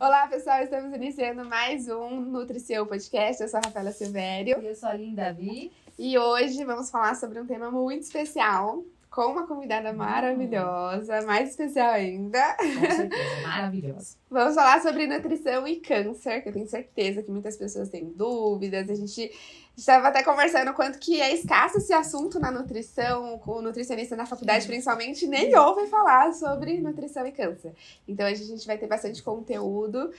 Olá, pessoal, estamos iniciando mais um Nutriceu Podcast. Eu sou a Rafaela Silvério. E eu sou a Aline Davi. E hoje vamos falar sobre um tema muito especial, com uma convidada maravilhosa, mais especial ainda. Com certeza, maravilhosa. Vamos falar sobre nutrição e câncer, que eu tenho certeza que muitas pessoas têm dúvidas. A gente estava até conversando o quanto que é escasso esse assunto na nutrição, com o nutricionista na faculdade, principalmente, nem ouve falar sobre nutrição e câncer. Então, hoje a gente vai ter bastante conteúdo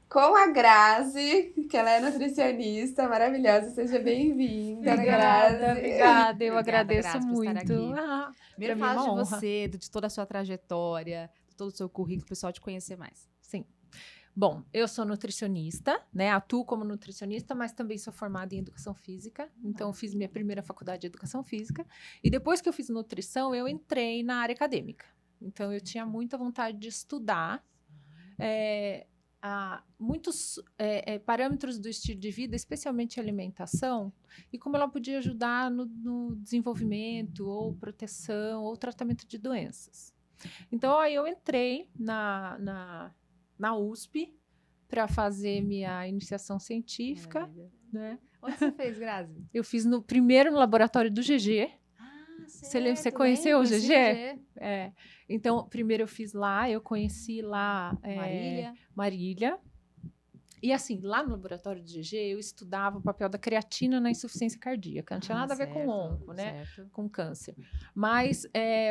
com a Grazi, que ela é nutricionista maravilhosa. Seja bem-vinda, Grazi. Obrigada. Eu agradeço Grazi, por muito. estar aqui. Primeiro, pra mim é fala de uma honra. você, de toda a sua trajetória, de todo o seu currículo, o pessoal te conhecer mais. Sim. Bom, eu sou nutricionista, né? Atuo como nutricionista, mas também sou formada em educação física. Então, eu fiz minha primeira faculdade de educação física. E depois que eu fiz nutrição, eu entrei na área acadêmica. Então, eu tinha muita vontade de estudar muitos parâmetros do estilo de vida, especialmente alimentação, e como ela podia ajudar no desenvolvimento, ou proteção, ou tratamento de doenças. Então, aí eu entrei na USP para fazer minha iniciação científica. Né? Onde você fez, Grazi? Eu fiz primeiro no laboratório do GG. Você conheceu o GG? É. Então, primeiro eu fiz lá, eu conheci lá Marília. E assim, lá no laboratório do GG, eu estudava o papel da creatina na insuficiência cardíaca. Não tinha nada a ver com onco, né? Com câncer. Mas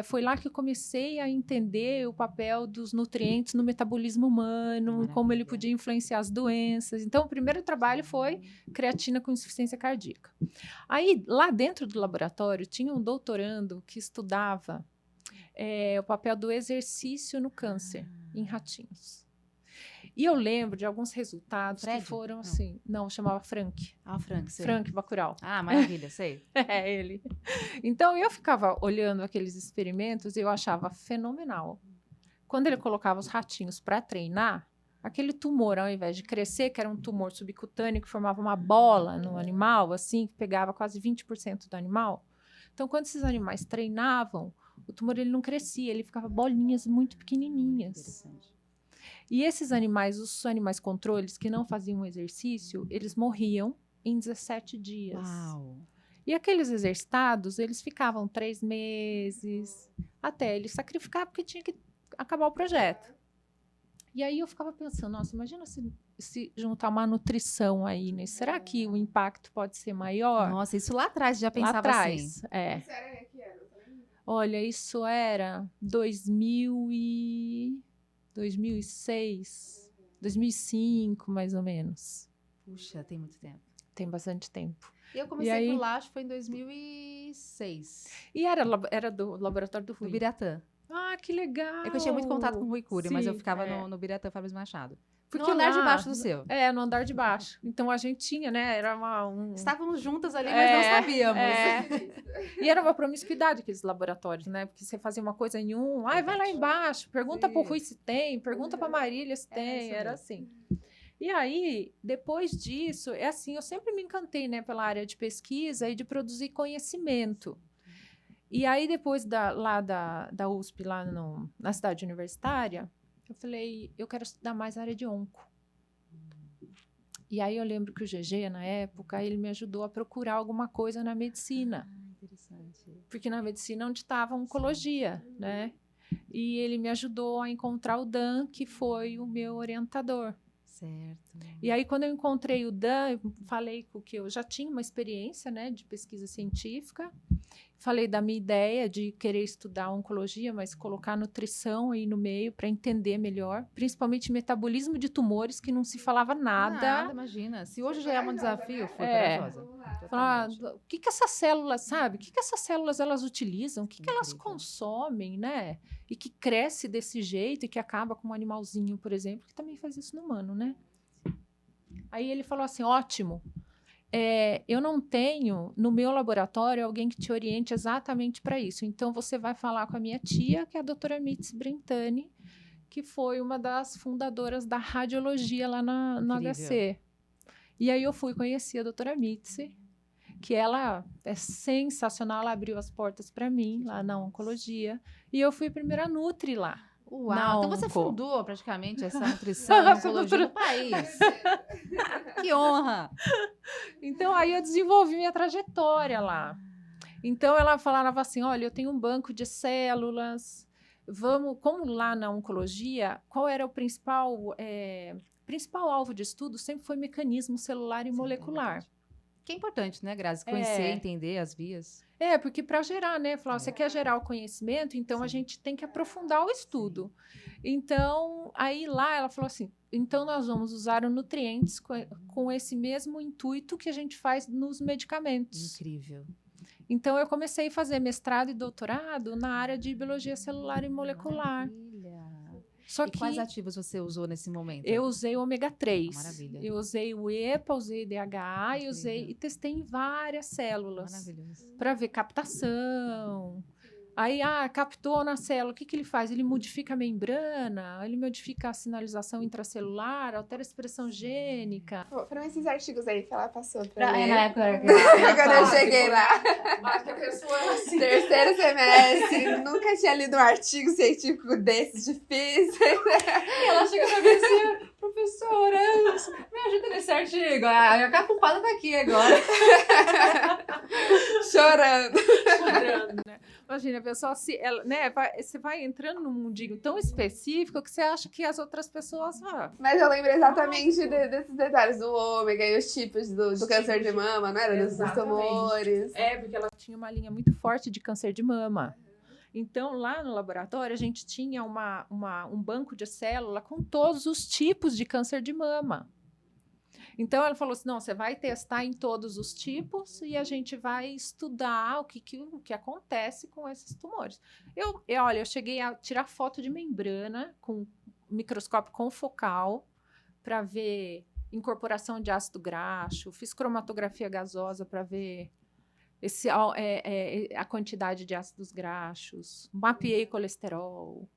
foi lá que eu comecei a entender o papel dos nutrientes no metabolismo humano, como ele podia influenciar as doenças. Então, o primeiro trabalho foi creatina com insuficiência cardíaca. Aí, lá dentro do laboratório, tinha um doutorando que estudava o papel do exercício no câncer em ratinhos. E eu lembro de alguns resultados que foram assim... Não, chamava Frank. Frank, sei. Frank Bacurau. Maravilha, sei. É ele. Então, eu ficava olhando aqueles experimentos e eu achava fenomenal. Quando ele colocava os ratinhos para treinar, aquele tumor, ao invés de crescer, que era um tumor subcutâneo que formava uma bola no animal, assim, que pegava quase 20% do animal. Então, quando esses animais treinavam, o tumor ele não crescia, ele ficava bolinhas muito pequenininhas. Interessante. E esses animais, os animais controles que não faziam exercício, eles morriam em 17 dias. Uau! E aqueles exercitados, eles ficavam 3 meses, até eles sacrificar, porque tinha que acabar o projeto. E aí eu ficava pensando, nossa, imagina se juntar uma nutrição aí, né? Será que o impacto pode ser maior? Nossa, isso lá atrás já pensava lá atrás, assim. Isso era que ano? Olha, isso era 2006, 2005, mais ou menos. Puxa, tem muito tempo. Tem bastante tempo. E eu comecei por lá, acho que foi em 2006. E era do laboratório do Rui? Do Biratã. Ah, que legal! É que eu tinha muito contato com o Rui Cury, mas eu ficava no Biratã Fabrício Machado. Porque no andar de baixo do seu. No andar de baixo. Então, a gente tinha, né? Era Estávamos juntas ali, mas não sabíamos. E era uma promiscuidade aqueles laboratórios, né? Porque você fazia uma coisa em um, vai lá embaixo, pergunta pro Rui se tem, pergunta pra Marília se tem, era assim. E aí, depois disso, eu sempre me encantei, né, pela área de pesquisa e de produzir conhecimento. E aí, depois da USP, lá na cidade universitária, eu falei, eu quero estudar mais a área de onco. E aí eu lembro que o GG, na época, ele me ajudou a procurar alguma coisa na medicina. Interessante. Porque na medicina onde estava a oncologia, né? E ele me ajudou a encontrar o Dan, que foi o meu orientador. Certo. E aí, quando eu encontrei o Dan, eu falei que eu já tinha uma experiência, né, de pesquisa científica. Falei da minha ideia de querer estudar oncologia, mas colocar nutrição aí no meio para entender melhor, principalmente metabolismo de tumores, que não se falava nada. Imagina. Se hoje já é um desafio, foi corajosa. Falar, o que essas células, sabe? O que essas células elas utilizam? O que elas consomem, né? E que cresce desse jeito e que acaba com um animalzinho, por exemplo, que também faz isso no humano, né? Aí ele falou assim, ótimo. Eu não tenho no meu laboratório alguém que te oriente exatamente para isso. Então, você vai falar com a minha tia, que é a doutora Mitzi Brentani, que foi uma das fundadoras da radiologia lá no HC. E aí eu fui conhecer a doutora Mitzi, que ela é sensacional, ela abriu as portas para mim, lá na oncologia, e eu fui a primeira Nutri lá. Uau, então você fundou praticamente essa nutrição e oncologia no país. Que honra! Então, aí eu desenvolvi minha trajetória lá. Então, ela falava assim, olha, eu tenho um banco de células, como lá na oncologia, qual era o principal alvo de estudo? Sempre foi mecanismo celular e molecular. Que é importante, né, Grazi? Conhecer, entender as vias. Porque para gerar, né? Falar, você quer gerar o conhecimento, então a gente tem que aprofundar o estudo. Então, aí lá ela falou assim, então nós vamos usar os nutrientes com esse mesmo intuito que a gente faz nos medicamentos. Incrível. Então, eu comecei a fazer mestrado e doutorado na área de biologia celular e molecular. Maravilha. Só e que quais ativos você usou nesse momento? Eu usei o ômega 3. Maravilha. Eu usei o EPA, usei o DHA e testei em várias células. Maravilhoso. Para ver captação. Aí, captou na célula, o que ele faz? Ele modifica a membrana, ele modifica a sinalização intracelular, altera a expressão gênica. Foram esses artigos aí que ela passou pra mim. Quando eu cheguei lá. Acho que a pessoa assim. Terceiro semestre, nunca tinha lido um artigo científico desses difíceis. Ela chega pra mim assim, professora, me ajuda nesse artigo. A capupada tá aqui agora. Chorando, né? Imagina, a pessoa, você vai entrando num mundinho tão específico que você acha que as outras pessoas... Mas eu lembro exatamente desses detalhes do ômega e os tipos do câncer de mama, não era? Dos tumores. Porque ela tinha uma linha muito forte de câncer de mama. Então, lá no laboratório, a gente tinha um banco de célula com todos os tipos de câncer de mama. Então, ela falou assim, não, você vai testar em todos os tipos e a gente vai estudar o que acontece com esses tumores. Olha, eu cheguei a tirar foto de membrana com microscópio confocal para ver incorporação de ácido graxo, fiz cromatografia gasosa para ver a quantidade de ácidos graxos, mapeei colesterol.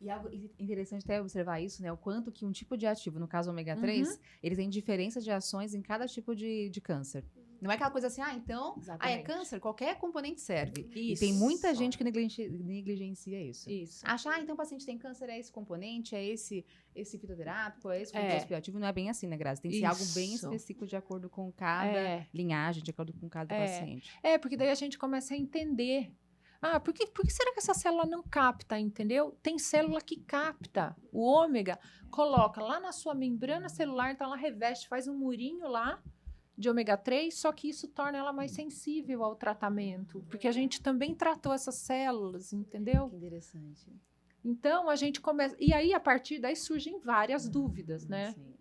E algo interessante até observar isso, né? O quanto que um tipo de ativo, no caso ômega 3, ele tem diferença de ações em cada tipo de câncer. Não é aquela coisa assim, então, é câncer, qualquer componente serve. Isso. E tem muita gente que negligencia isso. Acha, então o paciente tem câncer, é esse componente, é esse fitoterápico, é esse composto bioativo. Não é bem assim, né, Grazi? Tem que ser algo bem específico de acordo com cada linhagem, de acordo com cada paciente. Porque daí a gente começa a entender. Por que será que essa célula não capta, entendeu? Tem célula que capta. O ômega coloca lá na sua membrana celular, então ela reveste, faz um murinho lá de ômega 3, só que isso torna ela mais sensível ao tratamento, porque a gente também tratou essas células, entendeu? Que interessante. Então, a gente começa... E aí, a partir daí, surgem várias dúvidas, né? Sim.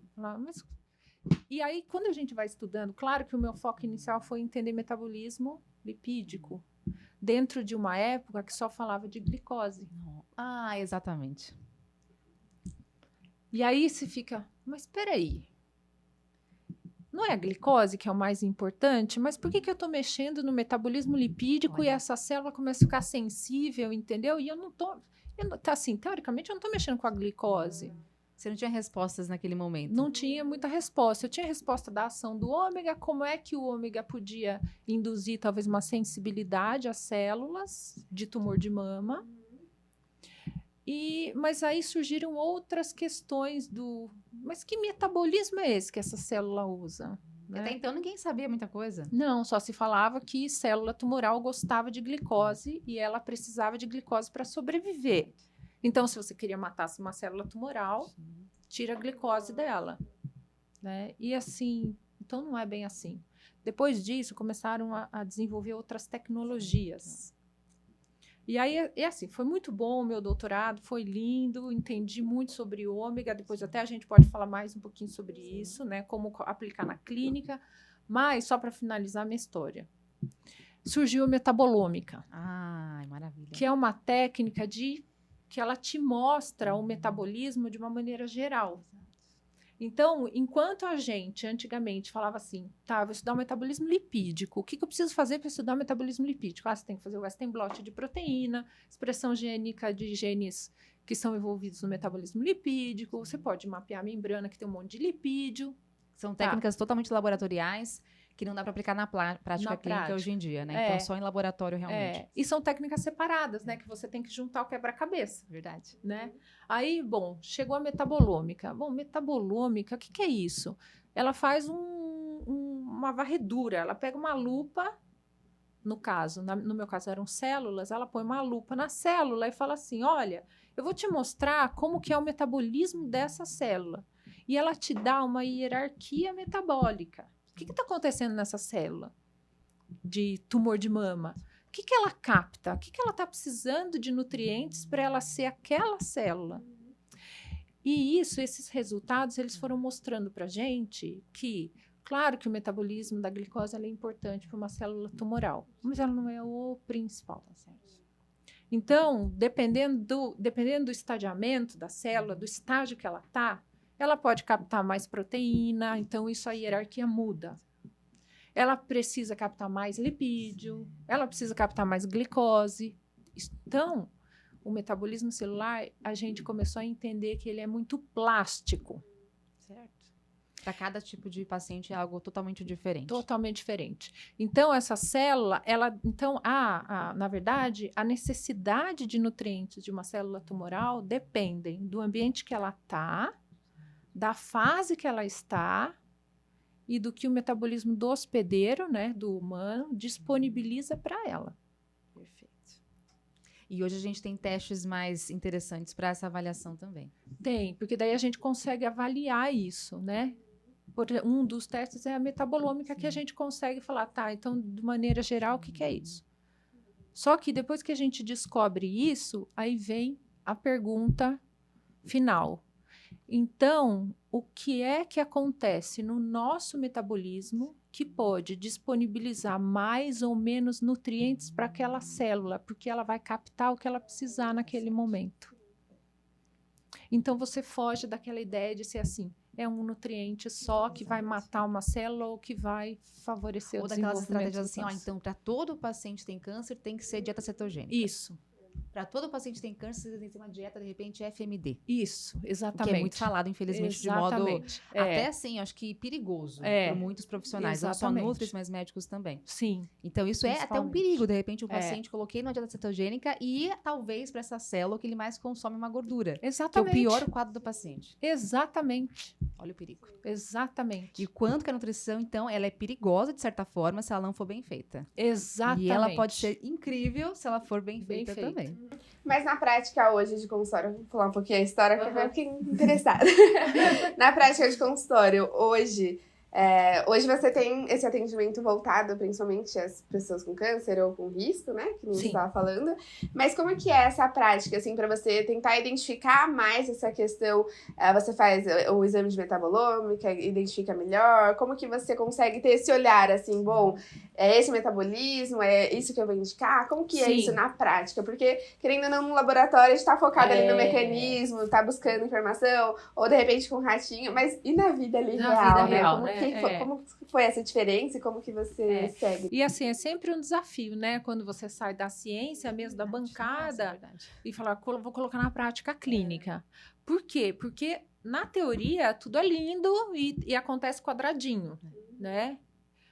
E aí, quando a gente vai estudando, claro que o meu foco inicial foi entender metabolismo lipídico, dentro de uma época que só falava de glicose. Exatamente. E aí se fica, mas espera aí. Não é a glicose que é o mais importante? Mas por que eu estou mexendo no metabolismo lipídico e essa célula começa a ficar sensível, entendeu? E eu não estou... assim, teoricamente, eu não estou mexendo com a glicose. Você não tinha respostas naquele momento? Não tinha muita resposta. Eu tinha resposta da ação do ômega, como é que o ômega podia induzir talvez uma sensibilidade às células de tumor de mama. Mas aí surgiram outras questões mas que metabolismo é esse que essa célula usa? Né? Até então ninguém sabia muita coisa. Não, só se falava que célula tumoral gostava de glicose e ela precisava de glicose para sobreviver. Então, se você queria matar uma célula tumoral, tira a glicose dela. Né? E assim, então não é bem assim. Depois disso, começaram a desenvolver outras tecnologias. E aí, assim, foi muito bom o meu doutorado, foi lindo, entendi muito sobre ômega, depois até a gente pode falar mais um pouquinho sobre isso, né? Como aplicar na clínica, mas só para finalizar a minha história. Surgiu a metabolômica. Maravilha. Que é uma técnica que ela te mostra o metabolismo de uma maneira geral. Então, enquanto a gente antigamente falava assim, vou estudar o metabolismo lipídico, o que eu preciso fazer para estudar o metabolismo lipídico? Você tem que fazer o Western blot de proteína, expressão gênica de genes que são envolvidos no metabolismo lipídico, você pode mapear a membrana que tem um monte de lipídio. São técnicas totalmente laboratoriais Que não dá para aplicar na prática clínica hoje em dia, né? Então, só em laboratório, realmente. E são técnicas separadas, né? Que você tem que juntar o quebra-cabeça. Verdade. Né? Aí, bom, chegou a metabolômica. Bom, metabolômica, o que é isso? Ela faz uma varredura. Ela pega uma lupa, no meu caso eram células, ela põe uma lupa na célula e fala assim, olha, eu vou te mostrar como que é o metabolismo dessa célula. E ela te dá uma hierarquia metabólica. O que está acontecendo nessa célula de tumor de mama? O que ela capta? O que ela está precisando de nutrientes para ela ser aquela célula? E esses resultados, eles foram mostrando para a gente que, claro que o metabolismo da glicose é importante para uma célula tumoral, mas ela não é o principal. Tá certo? Então, dependendo do estadiamento da célula, do estágio que ela está, ela pode captar mais proteína, então isso a hierarquia muda. Ela precisa captar mais lipídio, ela precisa captar mais glicose. Então, o metabolismo celular, a gente começou a entender que ele é muito plástico. Certo. Para cada tipo de paciente é algo totalmente diferente. Totalmente diferente. Então, essa célula, na verdade, a necessidade de nutrientes de uma célula tumoral dependem do ambiente que ela está, da fase que ela está e do que o metabolismo do hospedeiro, né, do humano, disponibiliza para ela. Perfeito. E hoje a gente tem testes mais interessantes para essa avaliação também. Tem, porque daí a gente consegue avaliar isso, né? Um dos testes é a metabolômica, que a gente consegue falar, tá, então, de maneira geral, o que é isso? Só que depois que a gente descobre isso, aí vem a pergunta final. Então, o que é que acontece no nosso metabolismo que pode disponibilizar mais ou menos nutrientes para aquela célula, porque ela vai captar o que ela precisar naquele momento. Então, você foge daquela ideia de ser assim, é um nutriente só que vai matar uma célula ou que vai favorecer o desenvolvimento. Ou daquelas estratégias assim, então, para todo paciente que tem câncer, tem que ser dieta cetogênica. Isso. Para todo paciente que tem câncer, você tem que ter uma dieta, de repente, FMD. Isso, exatamente. Que é muito falado, infelizmente, exatamente. de modo até assim, acho que perigoso para muitos profissionais. Exatamente. Não só nutris, mas médicos também. Sim. Então, isso é até um perigo. De repente, um paciente coloquei numa dieta cetogênica e talvez para essa célula que ele mais consome uma gordura. Exatamente. Que é o pior quadro do paciente. Exatamente. Olha o perigo. Exatamente. E quanto que a nutrição, então, ela é perigosa, de certa forma, se ela não for bem feita. Exatamente. E ela pode ser incrível se ela for bem feita também. Mas na prática hoje de consultório, vou falar um pouquinho a história, porque eu fiquei interessada. Na prática de consultório, hoje você tem esse atendimento voltado principalmente às pessoas com câncer ou com risco, né? Que nem você estava falando. Mas como que é essa prática, assim, para você tentar identificar mais essa questão? Você faz o exame de metabolômica, identifica melhor? Como que você consegue ter esse olhar, assim, bom, é esse metabolismo, é isso que eu vou indicar? Como que é isso na prática? Porque, querendo ou não, no laboratório, a gente tá focado ali no mecanismo, tá buscando informação, ou de repente com um ratinho, mas e na vida ali real, né? Como foi essa diferença e como que você segue? E assim, é sempre um desafio, né? Quando você sai da ciência, mesmo da bancada, e falar, vou colocar na prática clínica. Por quê? Porque na teoria tudo é lindo e acontece quadradinho, né?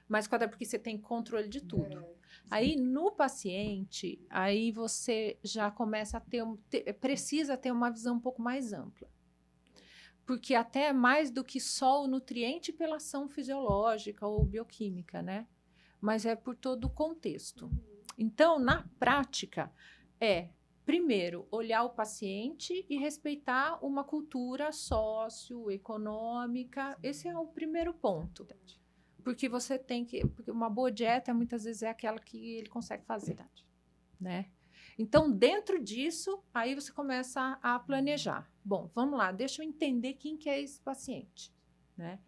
Mas porque você tem controle de tudo. Aí, no paciente, aí você já começa a precisa ter uma visão um pouco mais ampla. Porque até é mais do que só o nutriente pela ação fisiológica ou bioquímica, né? Mas é por todo o contexto. Então, na prática, primeiro, olhar o paciente e respeitar uma cultura socioeconômica. Esse é o primeiro ponto. Porque porque uma boa dieta, muitas vezes, é aquela que ele consegue fazer, né? Então, dentro disso, aí você começa a planejar. Bom, vamos lá, deixa eu entender quem que é esse paciente, né?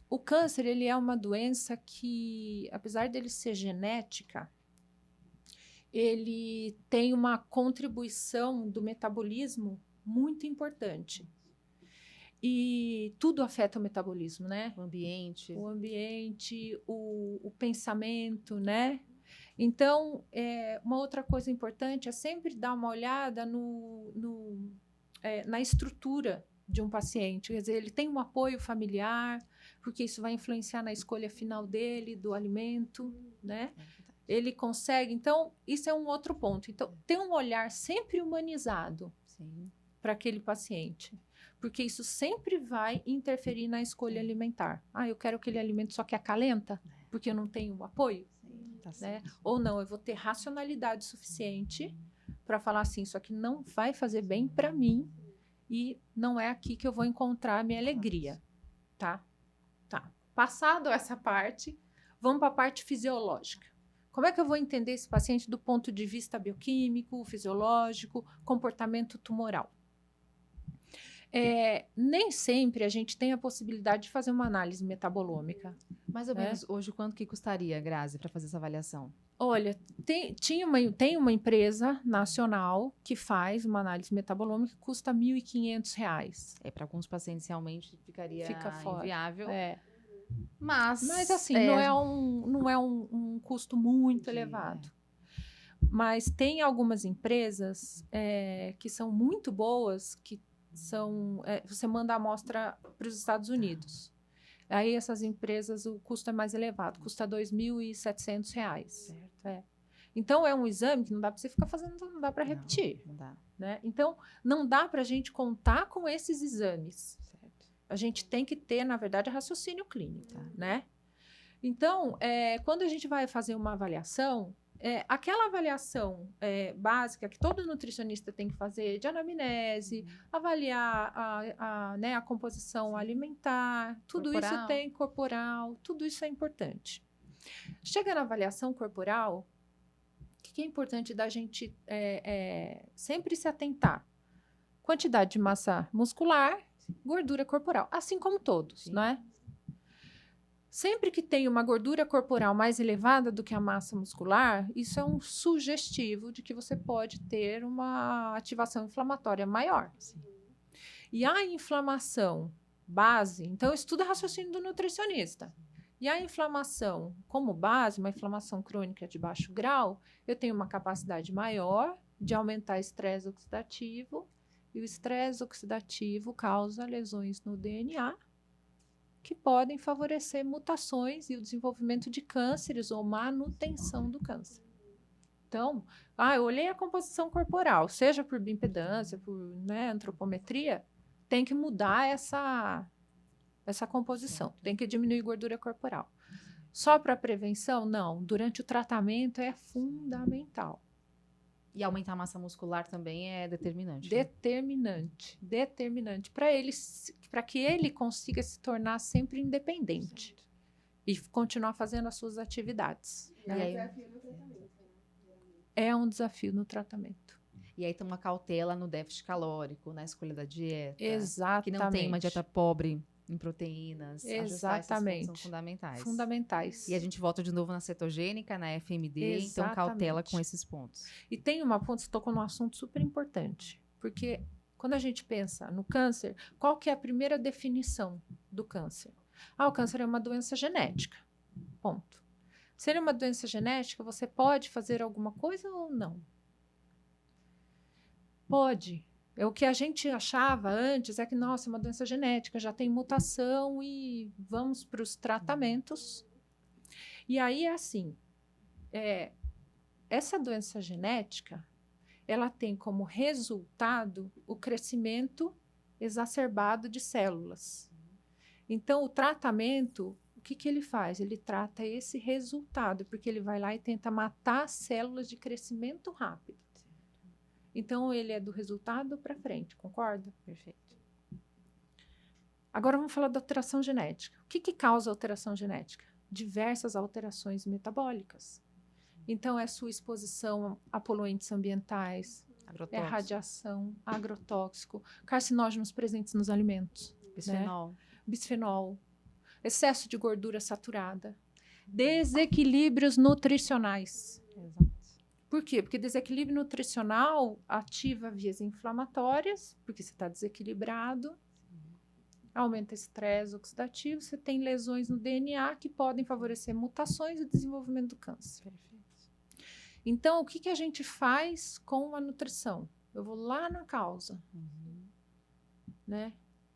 O câncer, ele é uma doença que, apesar dele ser genética, ele tem uma contribuição do metabolismo muito importante. E tudo afeta o metabolismo, né? O ambiente, o pensamento, né? Então, uma outra coisa importante é sempre dar uma olhada na estrutura de um paciente. Quer dizer, ele tem um apoio familiar, porque isso vai influenciar na escolha final dele, do alimento, né? Ele consegue. Então, isso é um outro ponto. Então, ter um olhar sempre humanizado para aquele paciente. Porque isso sempre vai interferir na escolha alimentar. Ah, eu quero aquele alimento só que acalenta, porque eu não tenho apoio. Né? Ou não, eu vou ter racionalidade suficiente para falar assim, isso aqui não vai fazer bem para mim e não é aqui que eu vou encontrar a minha alegria, tá? Passado essa parte, vamos para a parte fisiológica. Como é que eu vou entender esse paciente do ponto de vista bioquímico, fisiológico, comportamento tumoral? Nem sempre a gente tem a possibilidade de fazer uma análise metabolômica. Mais ou menos hoje, quanto que custaria, Grazi, para fazer essa avaliação? Olha, tem uma empresa nacional que faz uma análise metabolômica que custa R$ 1.500. Para alguns pacientes realmente Fica fora. inviável. Mas assim, não é um custo muito elevado. Mas tem algumas empresas que são muito boas, que você manda a amostra para os Estados Unidos. Aí essas empresas, o custo é mais elevado, custa R$ 2.700. Então, é um exame que não dá para você ficar fazendo, não dá para repetir. Não dá. Né? Então, não dá para a gente contar com esses exames. Certo. A gente tem que ter, na verdade, raciocínio clínico. Né? Então, quando a gente vai fazer uma avaliação, aquela avaliação básica que todo nutricionista tem que fazer, de anamnese, avaliar a composição alimentar, tudo corporal. Isso tem corporal, tudo isso é importante. Chega na avaliação corporal, o que é importante da gente sempre se atentar? Quantidade de massa muscular, gordura corporal, assim como todos, não é? Sempre que tem uma gordura corporal mais elevada do que a massa muscular, isso é um sugestivo de que você pode ter uma ativação inflamatória maior. Sim. E a inflamação base, então estuda raciocínio do nutricionista. E a inflamação como base, uma inflamação crônica de baixo grau, eu tenho uma capacidade maior de aumentar estresse oxidativo, e o estresse oxidativo causa lesões no DNA, que podem favorecer mutações e o desenvolvimento de cânceres ou manutenção do câncer. Então, eu olhei a composição corporal, seja por bioimpedância, por antropometria, tem que mudar essa composição, tem que diminuir gordura corporal. Só para prevenção? Não. Durante o tratamento é fundamental. E aumentar a massa muscular também é determinante. Determinante. Para que ele consiga se tornar sempre independente. Certo. E continuar fazendo as suas atividades. É um desafio no tratamento. E aí tem uma cautela no déficit calórico, na escolha da dieta. Exatamente. Que não tem uma dieta pobre em proteínas. Exatamente. São fundamentais. Fundamentais. E a gente volta de novo na cetogênica, na FMD, exatamente. Então cautela com esses pontos. E tem uma ponto, você tocou num assunto super importante, porque quando a gente pensa no câncer, qual que é a primeira definição do câncer? O câncer é uma doença genética, ponto. Se ele é uma doença genética, você pode fazer alguma coisa ou não? Pode. O que a gente achava antes é que, nossa, é uma doença genética, já tem mutação e vamos para os tratamentos. E aí é assim, essa doença genética, ela tem como resultado o crescimento exacerbado de células. Então, o tratamento, o que ele faz? Ele trata esse resultado, porque ele vai lá e tenta matar células de crescimento rápido. Então, ele é do resultado para frente, concorda? Perfeito. Agora, vamos falar da alteração genética. O que causa alteração genética? Diversas alterações metabólicas. Então, é sua exposição a poluentes ambientais, radiação, agrotóxico, carcinógenos presentes nos alimentos. Bisfenol. Excesso de gordura saturada. Desequilíbrios nutricionais. Exato. Por quê? Porque desequilíbrio nutricional ativa vias inflamatórias, porque você está desequilibrado, aumenta estresse oxidativo, você tem lesões no DNA que podem favorecer mutações e desenvolvimento do câncer. Perfeito. Então, o que a gente faz com a nutrição? Eu vou lá na causa, né?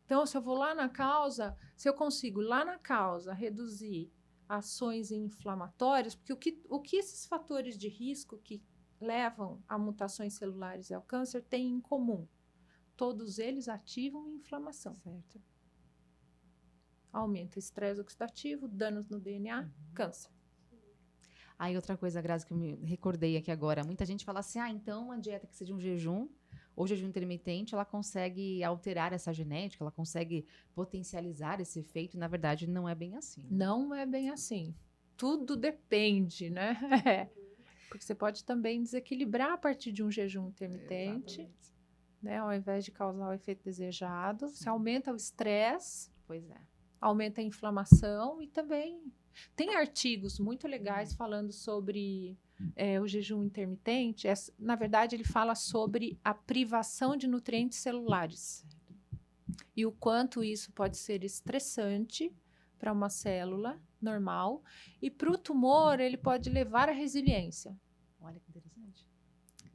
Então, se eu vou lá na causa, se eu consigo lá na causa reduzir ações inflamatórias, porque o que esses fatores de risco que levam a mutações celulares e ao câncer têm em comum? Todos eles ativam inflamação. Certo. Aumenta estresse oxidativo, danos no DNA, câncer. Aí outra coisa, Grazi, que eu me recordei aqui agora. Muita gente fala assim, então uma dieta que seja um jejum ou jejum intermitente, ela consegue alterar essa genética, ela consegue potencializar esse efeito. E, na verdade, não é bem assim. Não é bem assim. Tudo depende, né? Porque você pode também desequilibrar a partir de um jejum intermitente, né? Ao invés de causar o efeito desejado. Você aumenta o estresse. Pois é. Aumenta a inflamação e também tem artigos muito legais falando sobre o jejum intermitente. Na verdade, ele fala sobre a privação de nutrientes celulares e o quanto isso pode ser estressante para uma célula normal e para o tumor ele pode levar à resiliência. Olha que interessante.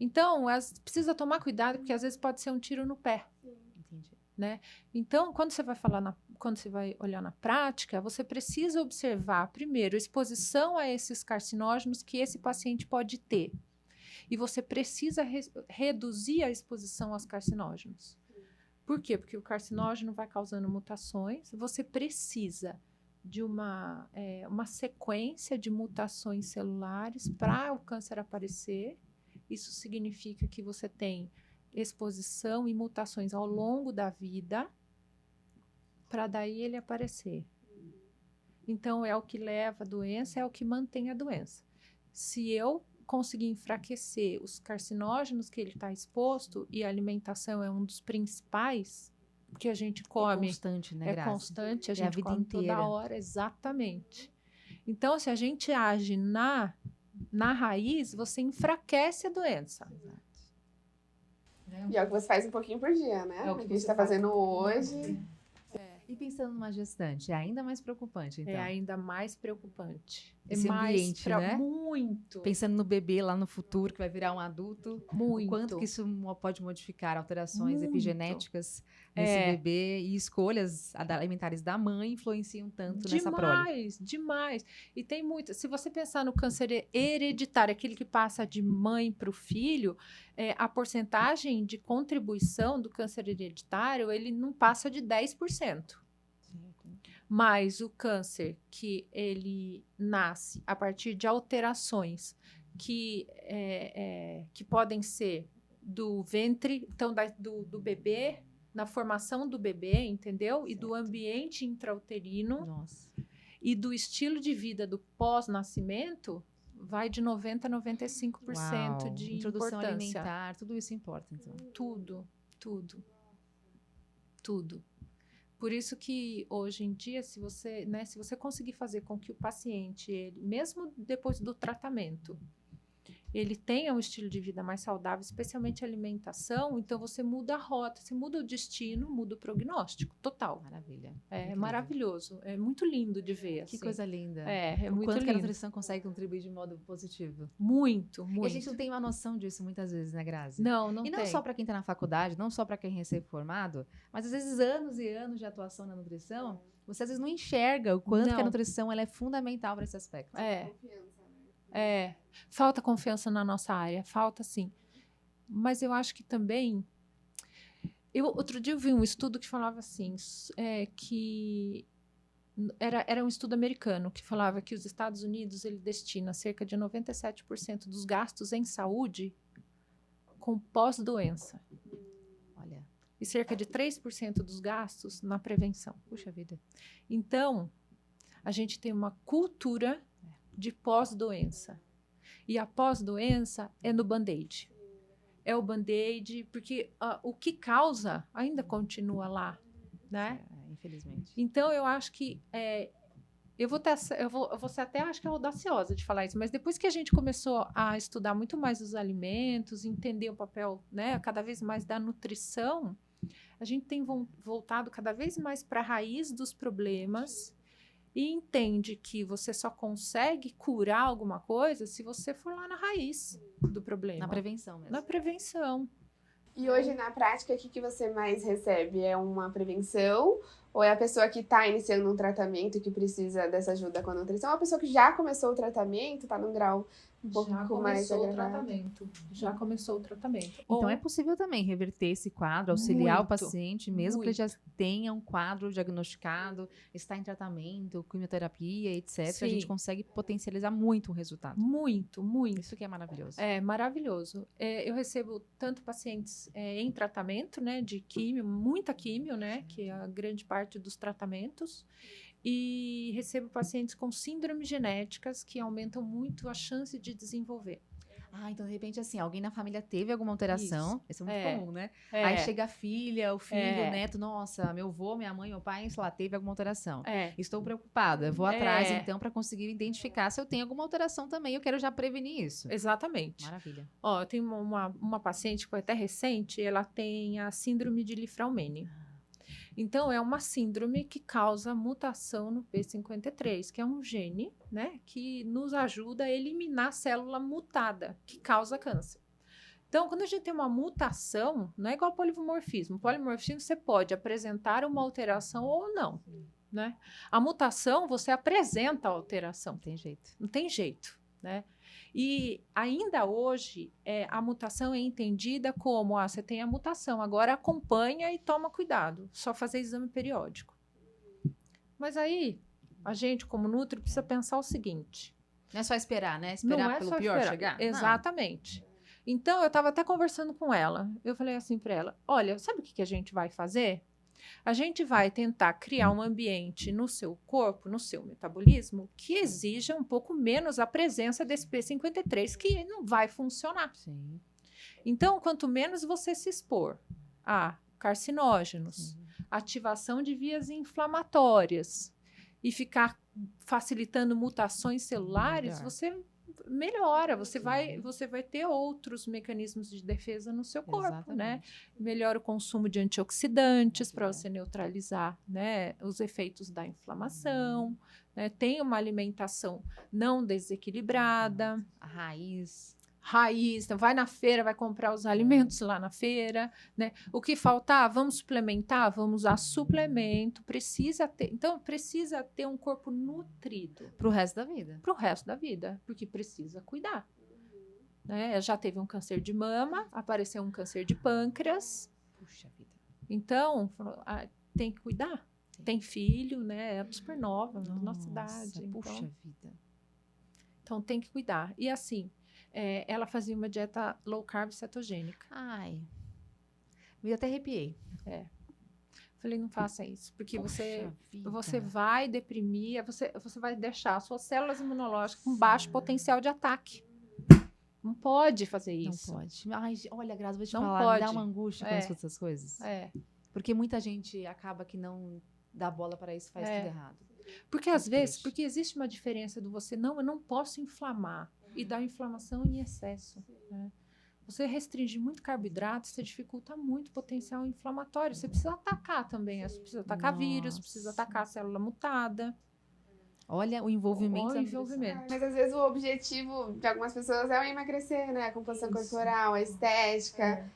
Então, precisa tomar cuidado porque às vezes pode ser um tiro no pé. Entendi. Né? Então, quando você vai olhar na prática, você precisa observar, primeiro, a exposição a esses carcinógenos que esse paciente pode ter. E você precisa reduzir a exposição aos carcinógenos. Por quê? Porque o carcinógeno vai causando mutações. Você precisa de uma sequência de mutações celulares para o câncer aparecer. Isso significa que você tem exposição e mutações ao longo da vida para daí ele aparecer. Então, é o que leva a doença, é o que mantém a doença. Se eu conseguir enfraquecer os carcinógenos que ele está exposto, e a alimentação é um dos principais, porque a gente come... É constante, né, Grazi? É constante, a a gente vida come inteira. toda hora, exatamente. Então, se a gente age na raiz, você enfraquece a doença. E é o que você faz um pouquinho por dia, né? É o que a gente você tá faz. fazendo hoje. E pensando numa gestante, é ainda mais preocupante, então. É ainda mais preocupante. Esse ambiente, né? Muito. Pensando no bebê lá no futuro, que vai virar um adulto. Muito. O quanto que isso pode modificar alterações Muito. epigenéticas nesse bebê e escolhas alimentares da mãe influenciam tanto nessa prole. Demais. E tem muito. Se você pensar no câncer hereditário, aquele que passa de mãe para o filho, a porcentagem de contribuição do câncer hereditário, ele não passa de 10%. Mas o câncer que ele nasce a partir de alterações que podem ser do ventre, então do bebê, na formação do bebê, entendeu? Certo. E do ambiente intrauterino. Nossa. E do estilo de vida do pós-nascimento, vai de 90% a 95% de introdução importância. Alimentar, tudo isso importa, então. Tudo. Por isso que hoje em dia, se você conseguir fazer com que o paciente, ele, mesmo depois do tratamento, ele tenha um estilo de vida mais saudável, especialmente a alimentação, então você muda a rota, você muda o destino, muda o prognóstico, total. Maravilha. É incrível. Maravilhoso, é muito lindo de ver. Que assim. coisa linda. É o muito quanto lindo. que a nutrição consegue contribuir de modo positivo. Muito. E a gente não tem uma noção disso muitas vezes, né, Grazi? Não E não tem. só para quem está na faculdade, não só para quem é recém-formado, mas às vezes anos e anos de atuação na nutrição, você às vezes não enxerga o quanto que a nutrição ela é fundamental para esse aspecto. Falta confiança na nossa área, falta sim. Mas eu acho que também... Outro dia eu vi um estudo que falava assim, que era um estudo americano, que falava que os Estados Unidos ele destina cerca de 97% dos gastos em saúde com pós-doença. Olha. E cerca de 3% dos gastos na prevenção. Puxa vida. Então, a gente tem uma cultura de pós-doença. E a pós-doença é no band-aid. É o band-aid, porque o que causa ainda continua lá, né? Infelizmente. Então, eu acho que... eu vou ser até, acho que audaciosa de falar isso, mas depois que a gente começou a estudar muito mais os alimentos, entender o papel, né, cada vez mais da nutrição, a gente tem voltado cada vez mais para a raiz dos problemas e entende que você só consegue curar alguma coisa se você for lá na raiz do problema. Na prevenção mesmo. Na prevenção. E hoje, na prática, o que você mais recebe? É uma prevenção? Ou é a pessoa que está iniciando um tratamento e que precisa dessa ajuda com a nutrição? Ou a pessoa que já começou o tratamento, está num grau um pouco mais agravado? Já começou o tratamento. Então, é possível também reverter esse quadro, auxiliar o paciente, mesmo que ele já muito. tenha um quadro diagnosticado, está em tratamento, quimioterapia, etc. Sim. A gente consegue potencializar muito o resultado. Muito, muito. Isso que é maravilhoso. É maravilhoso. Eu recebo tanto pacientes em tratamento, né, de químio, muita químio, né, que é a grande parte dos tratamentos, e recebo pacientes com síndromes genéticas que aumentam muito a chance de desenvolver. Então, de repente, assim, alguém na família teve alguma alteração. Isso é muito comum, né? Aí chega a filha, o filho, o neto. Nossa, meu avô, minha mãe, meu pai, sei lá, teve alguma alteração. Estou preocupada. Vou atrás, então, para conseguir identificar se eu tenho alguma alteração também. Eu quero já prevenir isso. Exatamente. Maravilha. Eu tenho uma paciente que foi até recente, ela tem a síndrome de Li-Fraumeni. Então, é uma síndrome que causa mutação no P53, que é um gene, né, que nos ajuda a eliminar a célula mutada, que causa câncer. Então, quando a gente tem uma mutação, não é igual ao polimorfismo. Polimorfismo, você pode apresentar uma alteração ou não, né? A mutação, você apresenta a alteração. Não tem jeito. Não tem jeito, né? E ainda hoje, a mutação é entendida como, você tem a mutação, agora acompanha e toma cuidado, só fazer exame periódico. Mas aí, a gente, como nutri, precisa pensar o seguinte. Não é só esperar, né? Esperar pelo pior chegar? Exatamente. Então, eu estava até conversando com ela. Eu falei assim para ela, olha, sabe o que a gente vai fazer? A gente vai tentar criar um ambiente no seu corpo, no seu metabolismo, que exija um pouco menos a presença desse P53, que não vai funcionar. Sim. Então, quanto menos você se expor a carcinógenos, ativação de vias inflamatórias e ficar facilitando mutações celulares, você melhora, você vai ter outros mecanismos de defesa no seu corpo, né? Melhora o consumo de antioxidantes para você neutralizar, né, os efeitos da inflamação, né? Tem uma alimentação não desequilibrada, a raiz, então vai na feira, vai comprar os alimentos lá na feira, né? O que faltar, vamos suplementar, vamos usar suplemento, precisa ter um corpo nutrido. Pro resto da vida. Pro resto da vida, porque precisa cuidar. Né? Já teve um câncer de mama, apareceu um câncer de pâncreas. Puxa vida. Então, tem que cuidar. Tem filho, né? É super nova, na nossa idade. Puxa vida. Então, tem que cuidar. E assim, ela fazia uma dieta low carb cetogênica. Ai, me até arrepiei. Falei, não faça isso, porque você vai deprimir, você vai deixar as suas células imunológicas com baixo potencial de ataque. Não pode fazer isso. Não pode. Ai, olha, Grazi, vou te não falar, pode. me dá uma angústia quando eu escuto essas coisas. Porque muita gente acaba que não dá bola para isso, faz tudo errado. Porque às vezes, porque existe uma diferença do eu não posso inflamar e dar inflamação em excesso, né? Você restringir muito carboidrato, você dificulta muito o potencial inflamatório. Você precisa atacar também. Você precisa atacar vírus, precisa atacar a célula mutada. Olha o envolvimento. Mas às vezes o objetivo de algumas pessoas é o emagrecer, né? A composição corporal, a estética.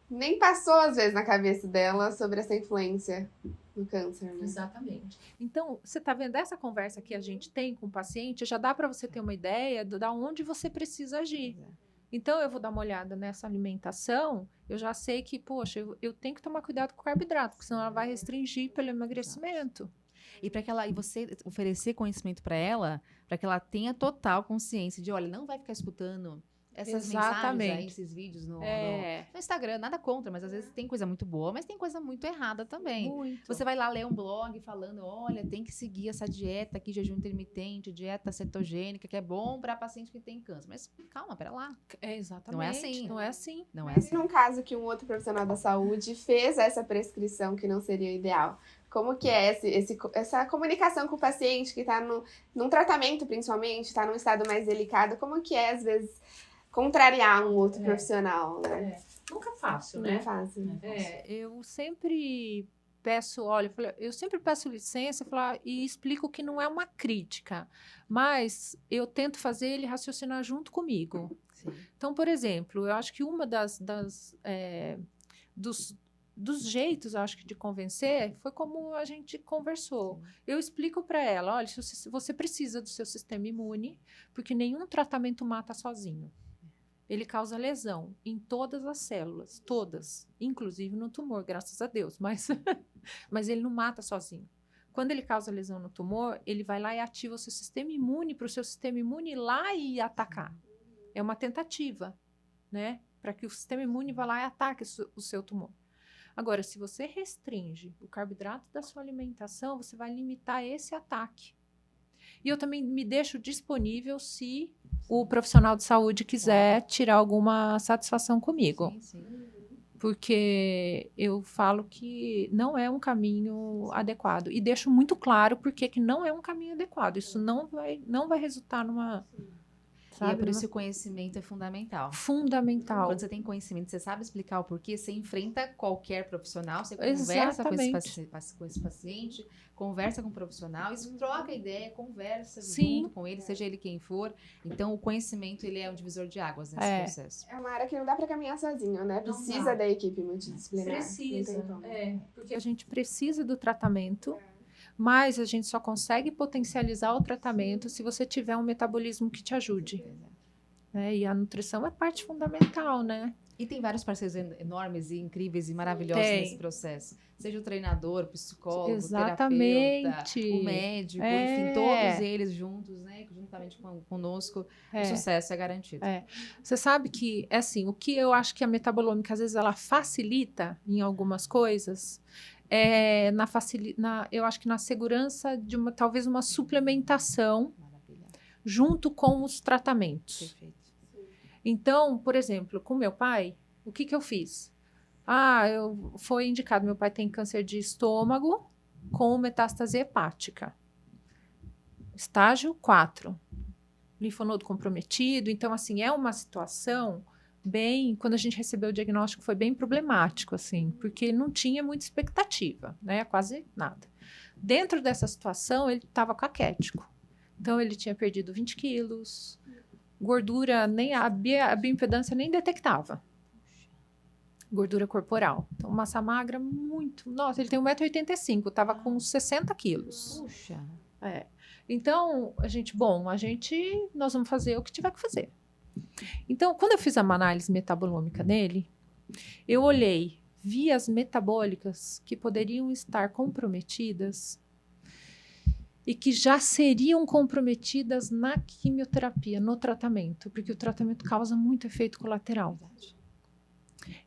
Nem passou, às vezes, na cabeça dela sobre essa influência do câncer, né? Exatamente. Então, você está vendo essa conversa que a gente tem com o paciente, já dá para você ter uma ideia de onde você precisa agir. Então, eu vou dar uma olhada nessa alimentação, eu já sei que, poxa, eu tenho que tomar cuidado com o carboidrato, porque senão ela vai restringir pelo emagrecimento. E você oferecer conhecimento para ela, para que ela tenha total consciência de, olha, não vai ficar escutando essas mensagens aí, esses vídeos no Instagram, nada contra, mas às vezes tem coisa muito boa, mas tem coisa muito errada também. Muito. Você vai lá ler um blog falando, olha, tem que seguir essa dieta aqui, jejum intermitente, dieta cetogênica, que é bom para paciente que tem câncer. Mas calma, pera lá. Exatamente. Não é assim. Não é assim. Não é assim. E num caso que um outro profissional da saúde fez essa prescrição que não seria o ideal, como que é essa comunicação com o paciente que está num tratamento, principalmente, está num estado mais delicado, como que é, às vezes, contrariar um outro profissional, né? Nunca é fácil, né? Não é fácil. Eu sempre peço, eu sempre peço licença e explico que não é uma crítica, mas eu tento fazer ele raciocinar junto comigo. Sim. Então, por exemplo, eu acho que uma das dos jeitos, acho que, de convencer, foi como a gente conversou. Eu explico para ela, olha, você precisa do seu sistema imune, porque nenhum tratamento mata sozinho. Ele causa lesão em todas as células, todas, inclusive no tumor, graças a Deus, mas ele não mata sozinho. Quando ele causa lesão no tumor, ele vai lá e ativa o seu sistema imune, para o seu sistema imune ir lá e atacar. É uma tentativa, né? Para que o sistema imune vá lá e ataque o seu tumor. Agora, se você restringe o carboidrato da sua alimentação, você vai limitar esse ataque. E eu também me deixo disponível se o profissional de saúde quiser tirar alguma satisfação comigo. Sim. Porque eu falo que não é um caminho adequado. E deixo muito claro porque que não é um caminho adequado. Isso não vai resultar numa... Sabe, e é por isso que o conhecimento é fundamental. Fundamental. Quando você tem conhecimento, você sabe explicar o porquê, você enfrenta qualquer profissional, você conversa com esse paciente, conversa com o profissional, troca ideia, conversa junto com ele, seja ele quem for. Então, o conhecimento, ele é um divisor de águas nesse processo. É uma área que não dá para caminhar sozinho, né? Precisa da equipe multidisciplinar. Precisa. Porque a gente precisa do tratamento. Mas a gente só consegue potencializar o tratamento se você tiver um metabolismo que te ajude. E a nutrição é parte fundamental, né? E tem vários parceiros enormes e incríveis e maravilhosos nesse processo. Seja o treinador, o psicólogo, o terapeuta, o médico, enfim, todos eles juntos, né? Juntamente conosco, o sucesso é garantido. Você sabe que, assim, o que eu acho que a metabolômica, às vezes, ela facilita em algumas coisas... eu acho que na segurança de talvez uma suplementação junto com os tratamentos. Perfeito. Então, por exemplo, com meu pai, o que eu fiz? Foi indicado, meu pai tem câncer de estômago com metástase hepática. Estágio 4. Linfonodo comprometido. Então, assim, é uma situação... quando a gente recebeu o diagnóstico foi bem problemático, assim, porque não tinha muita expectativa, né? Quase nada. Dentro dessa situação, ele estava caquético. Então, ele tinha perdido 20 quilos, gordura, nem a bioimpedância nem detectava. Gordura corporal. Então, massa magra muito... Nossa, ele tem 1,85 m, estava com 60 quilos. Puxa! Então, nós vamos fazer o que tiver que fazer. Então, quando eu fiz uma análise metabolômica nele, eu olhei vias metabólicas que poderiam estar comprometidas e que já seriam comprometidas na quimioterapia, no tratamento, porque o tratamento causa muito efeito colateral.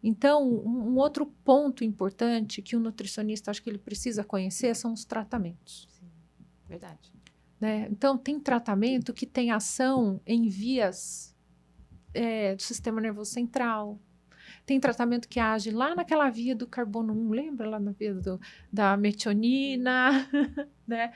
Então, um outro ponto importante que o nutricionista acho que ele precisa conhecer são os tratamentos. Sim, verdade. Né? Então, tem tratamento que tem ação em vias do sistema nervoso central. Tem tratamento que age lá naquela via do carbono 1, lembra lá na via da metionina, né?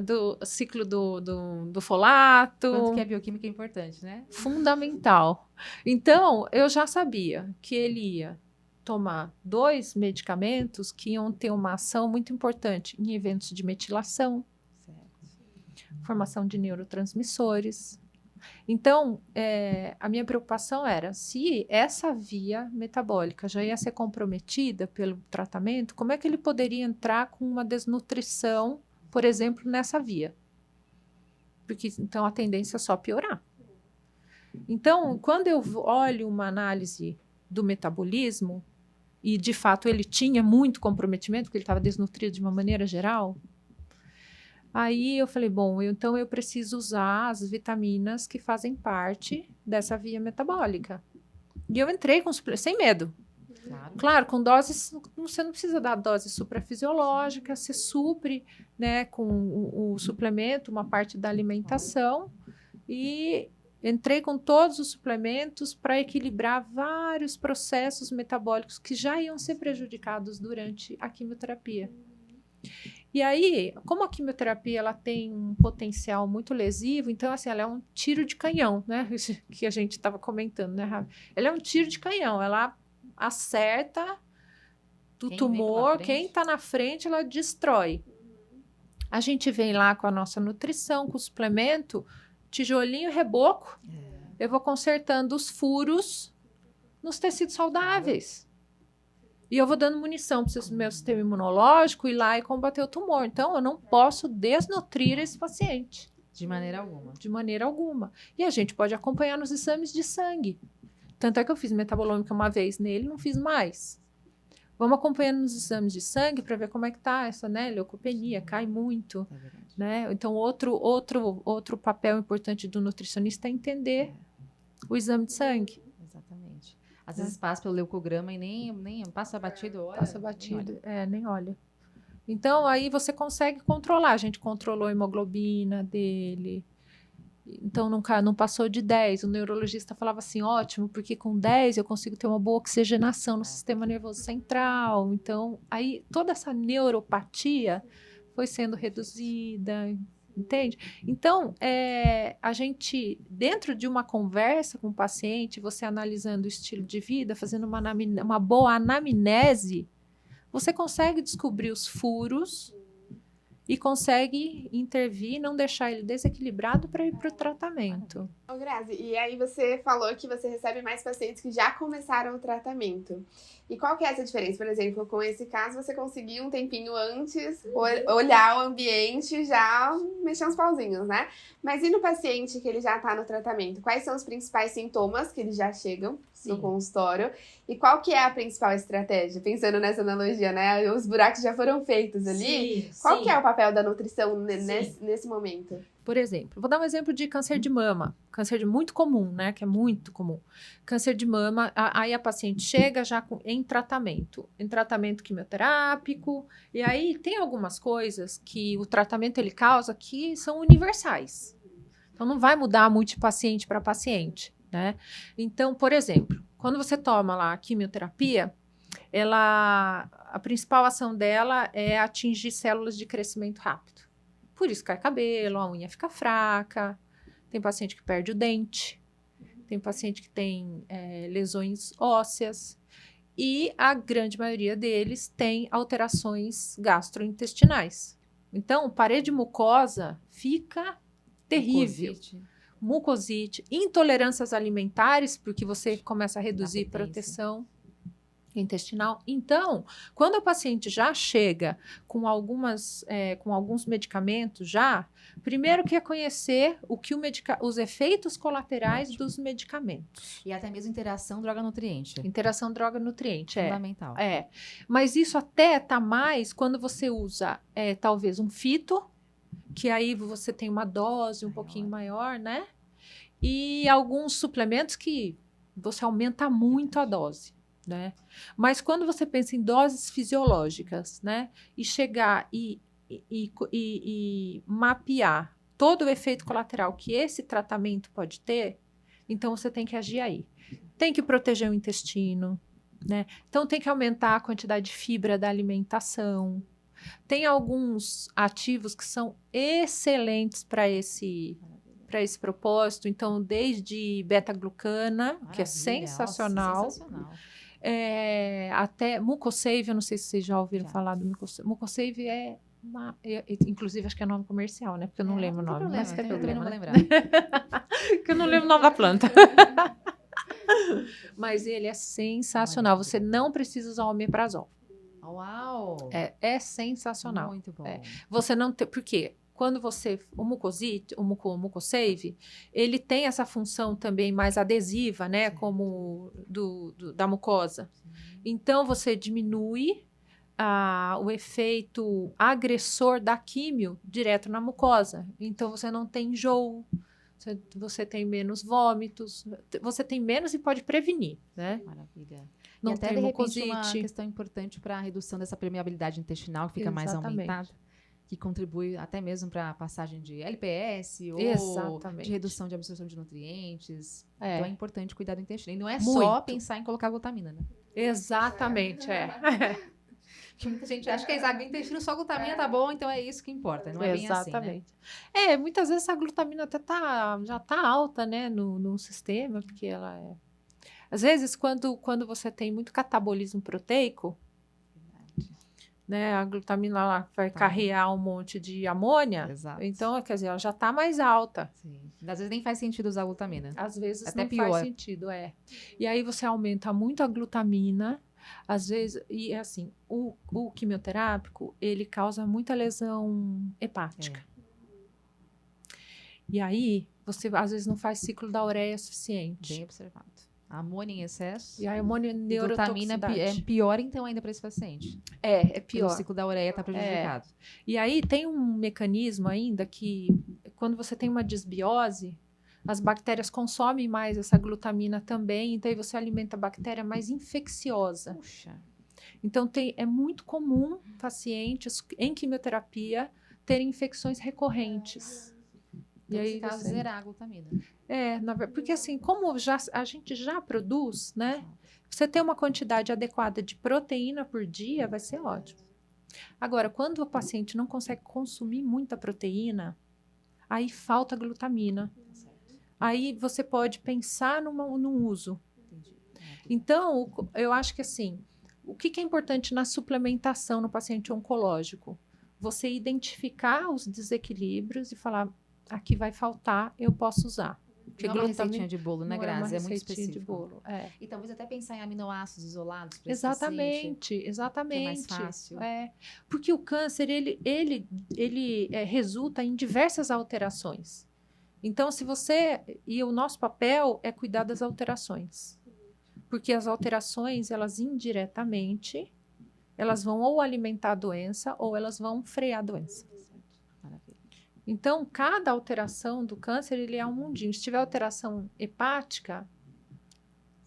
Do ciclo do folato. Quanto que a bioquímica é importante, né? Fundamental. Então, eu já sabia que ele ia tomar 2 medicamentos que iam ter uma ação muito importante em eventos de metilação, formação de neurotransmissores. Então, a minha preocupação era, se essa via metabólica já ia ser comprometida pelo tratamento, como é que ele poderia entrar com uma desnutrição, por exemplo, nessa via? Porque, então, a tendência é só piorar. Então, quando eu olho uma análise do metabolismo, e, de fato, ele tinha muito comprometimento, porque ele estava desnutrido de uma maneira geral... Aí eu falei, então eu preciso usar as vitaminas que fazem parte dessa via metabólica. E eu entrei sem medo. Claro, com doses, você não precisa dar dose suprafisiológica, você supre, né, com o suplemento, uma parte da alimentação. E entrei com todos os suplementos para equilibrar vários processos metabólicos que já iam ser prejudicados durante a quimioterapia. E aí, como a quimioterapia ela tem um potencial muito lesivo, então assim, ela é um tiro de canhão, né? Que a gente estava comentando, né, Rafa? Ela é um tiro de canhão, ela acerta do tumor, quem está na frente, ela destrói. A gente vem lá com a nossa nutrição, com o suplemento, tijolinho e reboco. Eu vou consertando os furos nos tecidos saudáveis. E eu vou dando munição para o meu sistema imunológico ir lá e combater o tumor. Então, eu não posso desnutrir esse paciente. De maneira alguma. De maneira alguma. E a gente pode acompanhar nos exames de sangue. Tanto é que eu fiz metabolômica uma vez nele, não fiz mais. Vamos acompanhando nos exames de sangue para ver como é que tá essa, né, leucopenia, cai muito. É verdade. Né? Então, outro papel importante do nutricionista é entender o exame de sangue. Exatamente. Às vezes passa pelo leucograma e nem passa batido, olha. Passa batido, nem olha. Então, aí você consegue controlar. A gente controlou a hemoglobina dele. Então, não passou de 10. O neurologista falava assim, ótimo, porque com 10 eu consigo ter uma boa oxigenação no sistema nervoso central. Então, aí toda essa neuropatia foi sendo reduzida, entende? Então, a gente, dentro de uma conversa com o paciente, você analisando o estilo de vida, fazendo uma boa anamnese, você consegue descobrir os furos e consegue intervir, não deixar ele desequilibrado para ir para o tratamento. Ô, Grazi, e aí você falou que você recebe mais pacientes que já começaram o tratamento. E qual que é essa diferença? Por exemplo, com esse caso, você conseguiu um tempinho antes olhar o ambiente, já mexer uns pauzinhos, né? Mas e no paciente que ele já está no tratamento? Quais são os principais sintomas que eles já chegam no consultório? E qual que é a principal estratégia? Pensando nessa analogia, né? Os buracos já foram feitos ali. Qual que é o papel da nutrição nesse momento? Por exemplo, vou dar um exemplo de câncer de mama. Câncer muito comum, né? Que é muito comum. Câncer de mama, aí a paciente chega já em tratamento quimioterápico. E aí tem algumas coisas que o tratamento ele causa que são universais. Então não vai mudar muito de paciente para paciente, né? Então, por exemplo, quando você toma lá a quimioterapia, a principal ação dela é atingir células de crescimento rápido. Por isso cai cabelo, a unha fica fraca, tem paciente que perde o dente, tem paciente que tem lesões ósseas e a grande maioria deles tem alterações gastrointestinais. Então, parede mucosa fica terrível. Mucosite, intolerâncias alimentares, porque você começa a reduzir proteção intestinal. Então, quando o paciente já chega com alguns medicamentos primeiro que é conhecer os efeitos colaterais dos medicamentos. E até mesmo interação droga-nutriente. Interação droga-nutriente, fundamental. Mas isso até tá mais quando você usa, talvez um fito, que aí você tem uma dose um pouquinho maior, né? E alguns suplementos que você aumenta muito a dose. Né? Mas quando você pensa em doses fisiológicas, né, e chegar e mapear todo o efeito colateral que esse tratamento pode ter, então você tem que agir aí. Tem que proteger o intestino, né? Então tem que aumentar a quantidade de fibra da alimentação. Tem alguns ativos que são excelentes para esse propósito, então desde beta-glucana, que é sensacional. Nossa, sensacional. Até Mucosave, eu não sei se vocês já ouviram falar do Mucosave. Mucosave inclusive acho que é nome comercial, né? Porque eu não lembro o nome. Problema, mas eu também não vou lembrar. Porque eu não lembro o nome da planta. Mas ele é sensacional. Você não precisa usar omeprazol. Uau! É sensacional. Muito bom. Você não tem... Por quê? Quando o Mucosave, ele tem essa função também mais adesiva, né? Como da mucosa. Então, você diminui o efeito agressor da químio direto na mucosa. Então, você não tem enjoo, você tem menos vômitos, você tem menos e pode prevenir, né? Maravilha. Não e até, tem de mucosite. repente, uma questão importante para a redução dessa permeabilidade intestinal, que fica mais aumentada. Que contribui até mesmo para a passagem de LPS ou de redução de absorção de nutrientes. Então é importante cuidar do intestino. E não é só pensar em colocar glutamina, né? Exatamente, Porque muita gente acha que o intestino só glutamina tá bom, então é isso que importa. Não é bem assim, né? Muitas vezes a glutamina até já tá alta, né, no sistema, porque ela é... Às vezes, quando você tem muito catabolismo proteico, né, a glutamina lá vai carrear um monte de amônia. Exato. Então, quer dizer, ela já está mais alta. Sim. Às vezes nem faz sentido usar a glutamina. Às vezes até não pior. Faz sentido, E aí você aumenta muito a glutamina Às vezes, e é assim, o quimioterápico, ele causa muita lesão hepática. E aí, você às vezes não faz ciclo da ureia suficiente. Bem observado. A amônia em excesso. E a amônia Glutamina é pior, então, ainda para esse paciente. É pior. O ciclo da ureia está prejudicado. E aí, tem um mecanismo ainda que, quando você tem uma disbiose, as bactérias consomem mais essa glutamina também, então aí você alimenta a bactéria mais infecciosa. Puxa. Então, é muito comum pacientes em quimioterapia terem infecções recorrentes. E aí, nesse caso, zerar a glutamina. Porque assim, como a gente já produz, né? Você ter uma quantidade adequada de proteína por dia vai ser ótimo. Agora, quando o paciente não consegue consumir muita proteína, aí falta glutamina. Aí você pode pensar num uso. Entendi. Então, eu acho que assim, o que é importante na suplementação no paciente oncológico? Você identificar os desequilíbrios e falar, aqui vai faltar, eu posso usar. Porque não é uma receitinha de bolo, né, Grazi? É muito específico. De bolo, E talvez até pensar em aminoácidos isolados para exatamente. Que é mais fácil. Porque o câncer, ele resulta em diversas alterações. Então, e o nosso papel é cuidar das alterações. Porque as alterações, elas indiretamente, elas vão ou alimentar a doença ou elas vão frear a doença. Maravilha. Então, cada alteração do câncer, ele é um mundinho. Se tiver alteração hepática,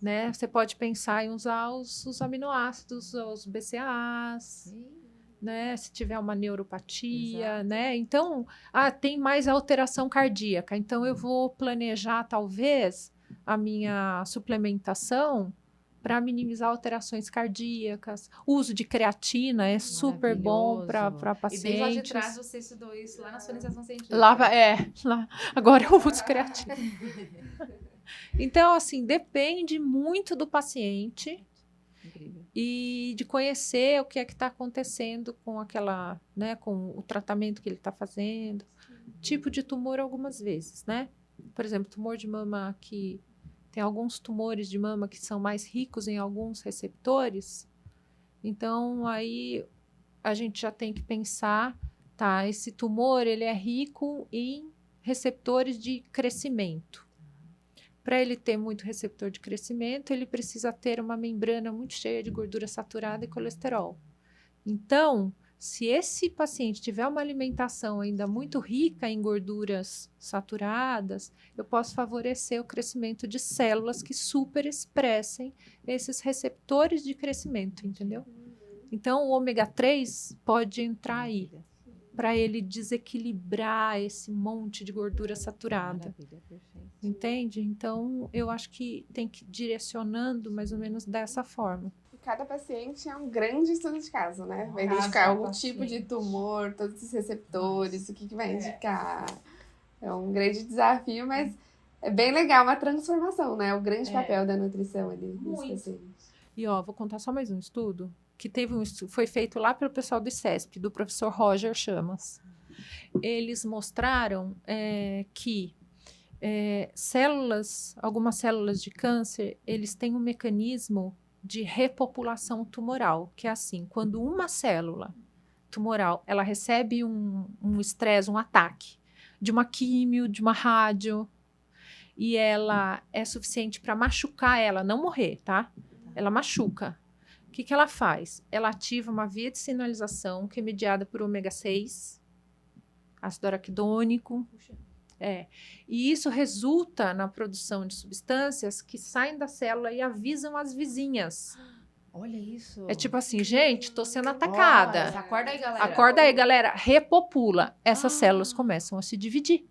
né, você pode pensar em usar os aminoácidos, os BCAAs, né, se tiver uma neuropatia, né? Então, tem mais alteração cardíaca. Então, eu vou planejar, talvez, a minha suplementação para minimizar alterações cardíacas. O uso de creatina é super bom para pacientes. E desde lá de trás você estudou isso lá na sua iniciação científica. Lá. Agora eu uso creatina. Então, assim, depende muito do paciente. Incrível. E de conhecer o que é que está acontecendo com aquela, né, com o tratamento que ele está fazendo. Tipo de tumor algumas vezes, né? Por exemplo, tumor de mama que tem alguns tumores de mama que são mais ricos em alguns receptores. Então, aí a gente já tem que pensar, tá, esse tumor, ele é rico em receptores de crescimento. Para ele ter muito receptor de crescimento, ele precisa ter uma membrana muito cheia de gordura saturada e colesterol. Então, se esse paciente tiver uma alimentação ainda muito rica em gorduras saturadas, eu posso favorecer o crescimento de células que superexpressem esses receptores de crescimento, entendeu? Então, o ômega 3 pode entrar aí, para ele desequilibrar esse monte de gordura saturada. Maravilha, perfeito. Entende? Então, eu acho que tem que ir direcionando mais ou menos dessa forma. Cada paciente é um grande estudo de caso, né? Vai identificar algum tipo de tumor, todos os receptores, o que vai indicar. É um grande desafio, mas é bem legal, uma transformação, né? O grande papel da nutrição ali nesse paciente. E vou contar só mais um estudo, que foi feito lá pelo pessoal do ICESP, do professor Roger Chamas. Eles mostraram que algumas células de câncer, eles têm um mecanismo de repopulação tumoral, que é assim, quando uma célula tumoral, ela recebe um estresse, um ataque de uma químio, de uma rádio, e ela é suficiente para machucar ela, não morrer, tá? Ela machuca. O que ela faz? Ela ativa uma via de sinalização que é mediada por ômega 6, ácido araquidônico. E isso resulta na produção de substâncias que saem da célula e avisam as vizinhas. Olha isso. É tipo assim, gente, tô sendo atacada. Acorda aí, galera. Acorda aí, galera. Repopula. Essas células começam a se dividir.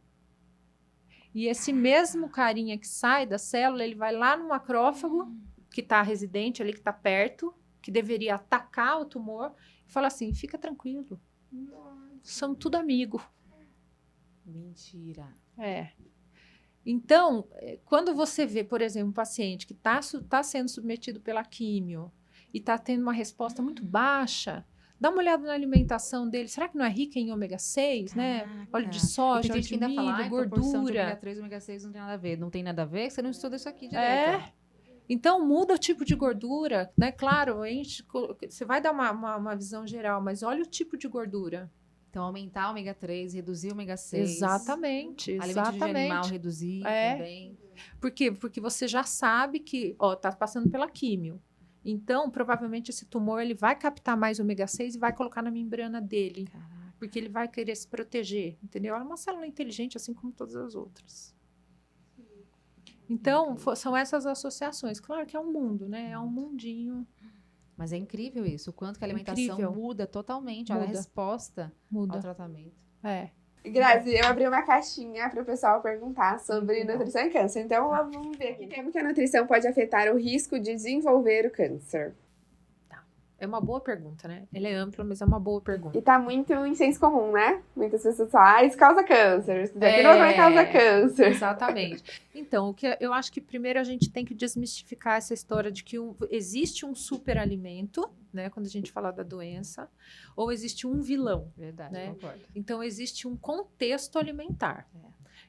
E esse mesmo carinha que sai da célula, ele vai lá no macrófago, que está residente ali, que está perto, que deveria atacar o tumor, e fala assim, fica tranquilo. São tudo amigo. Mentira. Então, quando você vê, por exemplo, um paciente que está sendo submetido pela químio e está tendo uma resposta muito baixa, dá uma olhada na alimentação dele. Será que não é rica em ômega 6, né? Óleo de soja, óleo de milho, gordura. De ômega 3 e ômega 6 não tem nada a ver. Não tem nada a ver, você não estuda isso aqui direto. Então, muda o tipo de gordura, né? Claro, você vai dar uma visão geral, mas olha o tipo de gordura. Então, aumentar o ômega 3, reduzir o ômega 6. Exatamente. Alimento de animal, reduzir também. Por quê? Porque você já sabe que, tá passando pela químio. Então, provavelmente, esse tumor, ele vai captar mais ômega 6 e vai colocar na membrana dele. Caraca. Porque ele vai querer se proteger, entendeu? É uma célula inteligente, assim como todas as outras. Então, são essas associações. Claro que é um mundo, né? É um mundinho. Mas é incrível isso, o quanto que a alimentação muda totalmente a resposta ao tratamento. Grazi, eu abri uma caixinha para o pessoal perguntar sobre nutrição e câncer. Então, vamos ver aqui como que a nutrição pode afetar o risco de desenvolver o câncer. É uma boa pergunta, né? Ela é ampla, mas é uma boa pergunta. E tá muito em senso comum, né? Muitas pessoas falam, isso causa câncer, isso daqui não causa câncer. Exatamente. Então, o que eu acho que primeiro a gente tem que desmistificar essa história de que existe um superalimento, né? Quando a gente fala da doença, ou existe um vilão. Verdade, né? Concordo. Então, existe um contexto alimentar.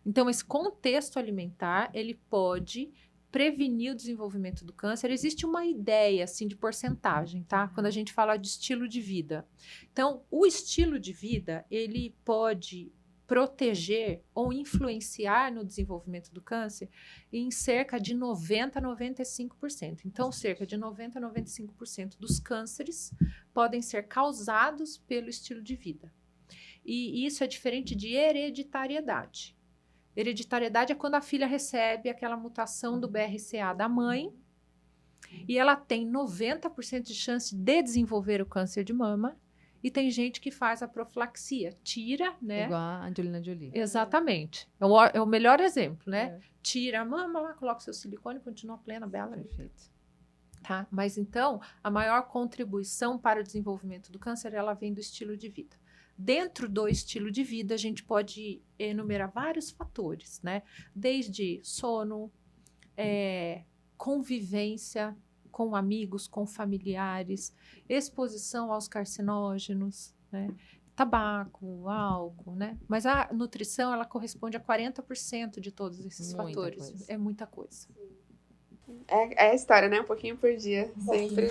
Então, esse contexto alimentar, ele pode prevenir o desenvolvimento do câncer. Existe uma ideia, assim, de porcentagem, tá? Quando a gente fala de estilo de vida. Então, o estilo de vida, ele pode proteger ou influenciar no desenvolvimento do câncer em cerca de 90% a 95%. Então, cerca de 90% a 95% dos cânceres podem ser causados pelo estilo de vida. E isso é diferente de hereditariedade. Hereditariedade é quando a filha recebe aquela mutação do BRCA da mãe e ela tem 90% de chance de desenvolver o câncer de mama. E tem gente que faz a profilaxia, tira, né? Igual a Angelina Jolie. Exatamente. É o melhor exemplo, né? Tira a mama lá, coloca o seu silicone, continua plena, bela. Perfeito. Tá? Mas então, a maior contribuição para o desenvolvimento do câncer, ela vem do estilo de vida. Dentro do estilo de vida, a gente pode enumerar vários fatores, né? Desde sono, convivência com amigos, com familiares, exposição aos carcinógenos, né? Tabaco, álcool, né? Mas a nutrição, ela corresponde a 40% de todos esses fatores. Coisa. É muita coisa. É a história, né? Um pouquinho por dia. Sempre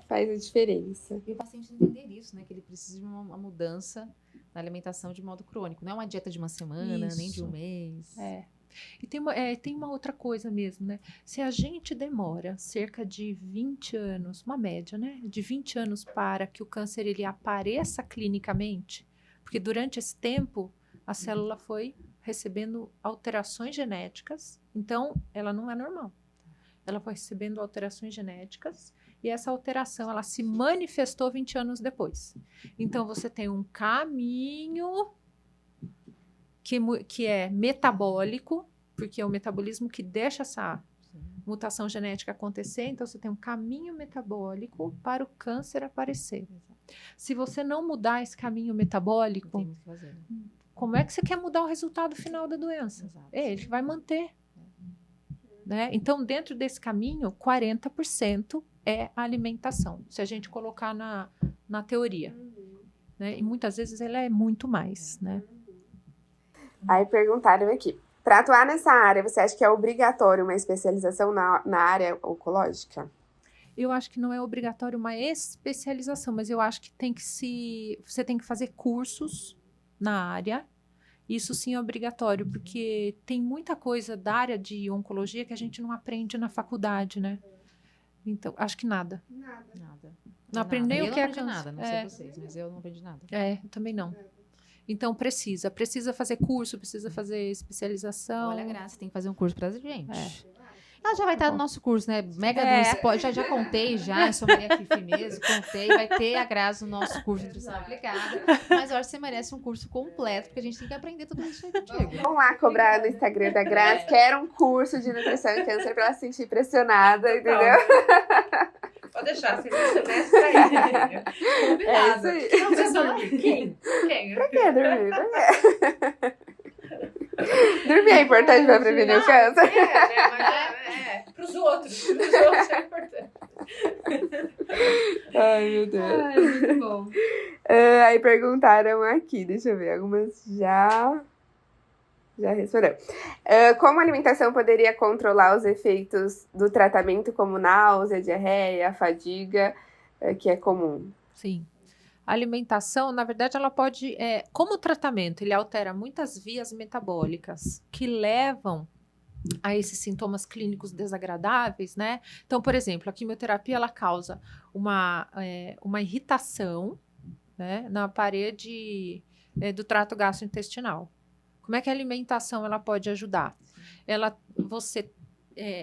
faz a diferença. E o paciente entender isso, né? Que ele precisa de uma mudança na alimentação de modo crônico. Não é uma dieta de uma semana, nem de um mês. E tem uma outra coisa mesmo, né? Se a gente demora cerca de 20 anos, uma média, né? De 20 anos para que o câncer ele apareça clinicamente, porque durante esse tempo a célula foi recebendo alterações genéticas, então ela não é normal. Ela foi recebendo alterações genéticas e essa alteração ela se manifestou 20 anos depois. Então você tem um caminho que é metabólico, porque é o metabolismo que deixa essa mutação genética acontecer. Então, você tem um caminho metabólico para o câncer aparecer. Se você não mudar esse caminho metabólico, não tem muito o que fazer, né? Como é que você quer mudar o resultado final da doença? Ele vai manter. Né? Então, dentro desse caminho, 40% é a alimentação, se a gente colocar na teoria. Né? E muitas vezes ela é muito mais, né? Aí perguntaram aqui, para atuar nessa área, você acha que é obrigatório uma especialização na área oncológica? Eu acho que não é obrigatório uma especialização, mas eu acho que você tem que fazer cursos na área. Isso sim é obrigatório, porque tem muita coisa da área de oncologia que a gente não aprende na faculdade, né? Então, acho que nada. Nada. Não aprendi nem o que é câncer. Eu não aprendi nada, não sei vocês, mas eu não aprendi nada. Eu também não. Então, precisa fazer curso, precisa fazer especialização. Olha, Graça, tem que fazer um curso pra gente. Ela já vai estar no nosso curso, né? Mega do Esporte. Já contei, sou Maria Fifi mesmo, contei. Vai ter a Graça no nosso curso de nutrição aplicada. Mas eu acho que você merece um curso completo, porque a gente tem que aprender tudo isso aí contigo. Vamos lá cobrar no Instagram da Graça, quero um curso de nutrição e câncer pra ela se sentir pressionada, entendeu? Pode deixar, segundo semestre aí. Combinado. É isso aí. Não precisa dormir. Quem? Pra que dormir? Pra quê? Dormir é importante pra prevenir o câncer? Mas pros outros. Pros outros é importante. Ai, meu Deus. Ai, muito bom. Aí perguntaram aqui, deixa eu ver, algumas já Já respondeu. Como a alimentação poderia controlar os efeitos do tratamento, como náusea, diarreia, fadiga, que é comum? Sim. A alimentação, na verdade, ela pode, como tratamento, ele altera muitas vias metabólicas que levam a esses sintomas clínicos desagradáveis, né? Então, por exemplo, a quimioterapia, ela causa uma irritação, né, na parede do trato gastrointestinal. Como é que a alimentação ela pode ajudar? Você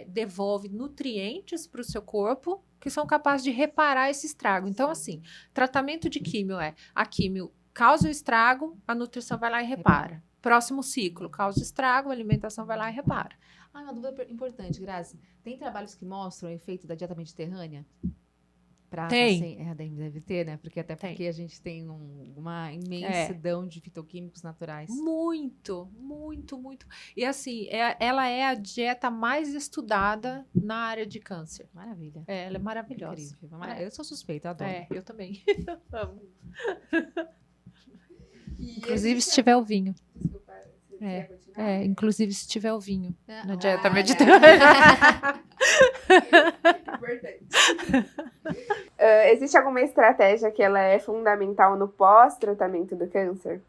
devolve nutrientes para o seu corpo que são capazes de reparar esse estrago. Então, assim, tratamento de químio a químio causa o estrago, a nutrição vai lá e repara. Próximo ciclo, causa estrago, a alimentação vai lá e repara. Uma dúvida importante, Grazi. Tem trabalhos que mostram o efeito da dieta mediterrânea? Tem. Deve ter, né? Porque a gente tem uma imensidão de fitoquímicos naturais. Muito, muito, muito. E assim, ela é a dieta mais estudada na área de câncer. Maravilha. Ela é maravilhosa. Incrível. Eu sou suspeita, adoro. Eu também. Amo. Inclusive, se tiver o vinho. Desculpa, inclusive se tiver o vinho na dieta mediterrânea. Importante. Existe alguma estratégia que ela é fundamental no pós-tratamento do câncer?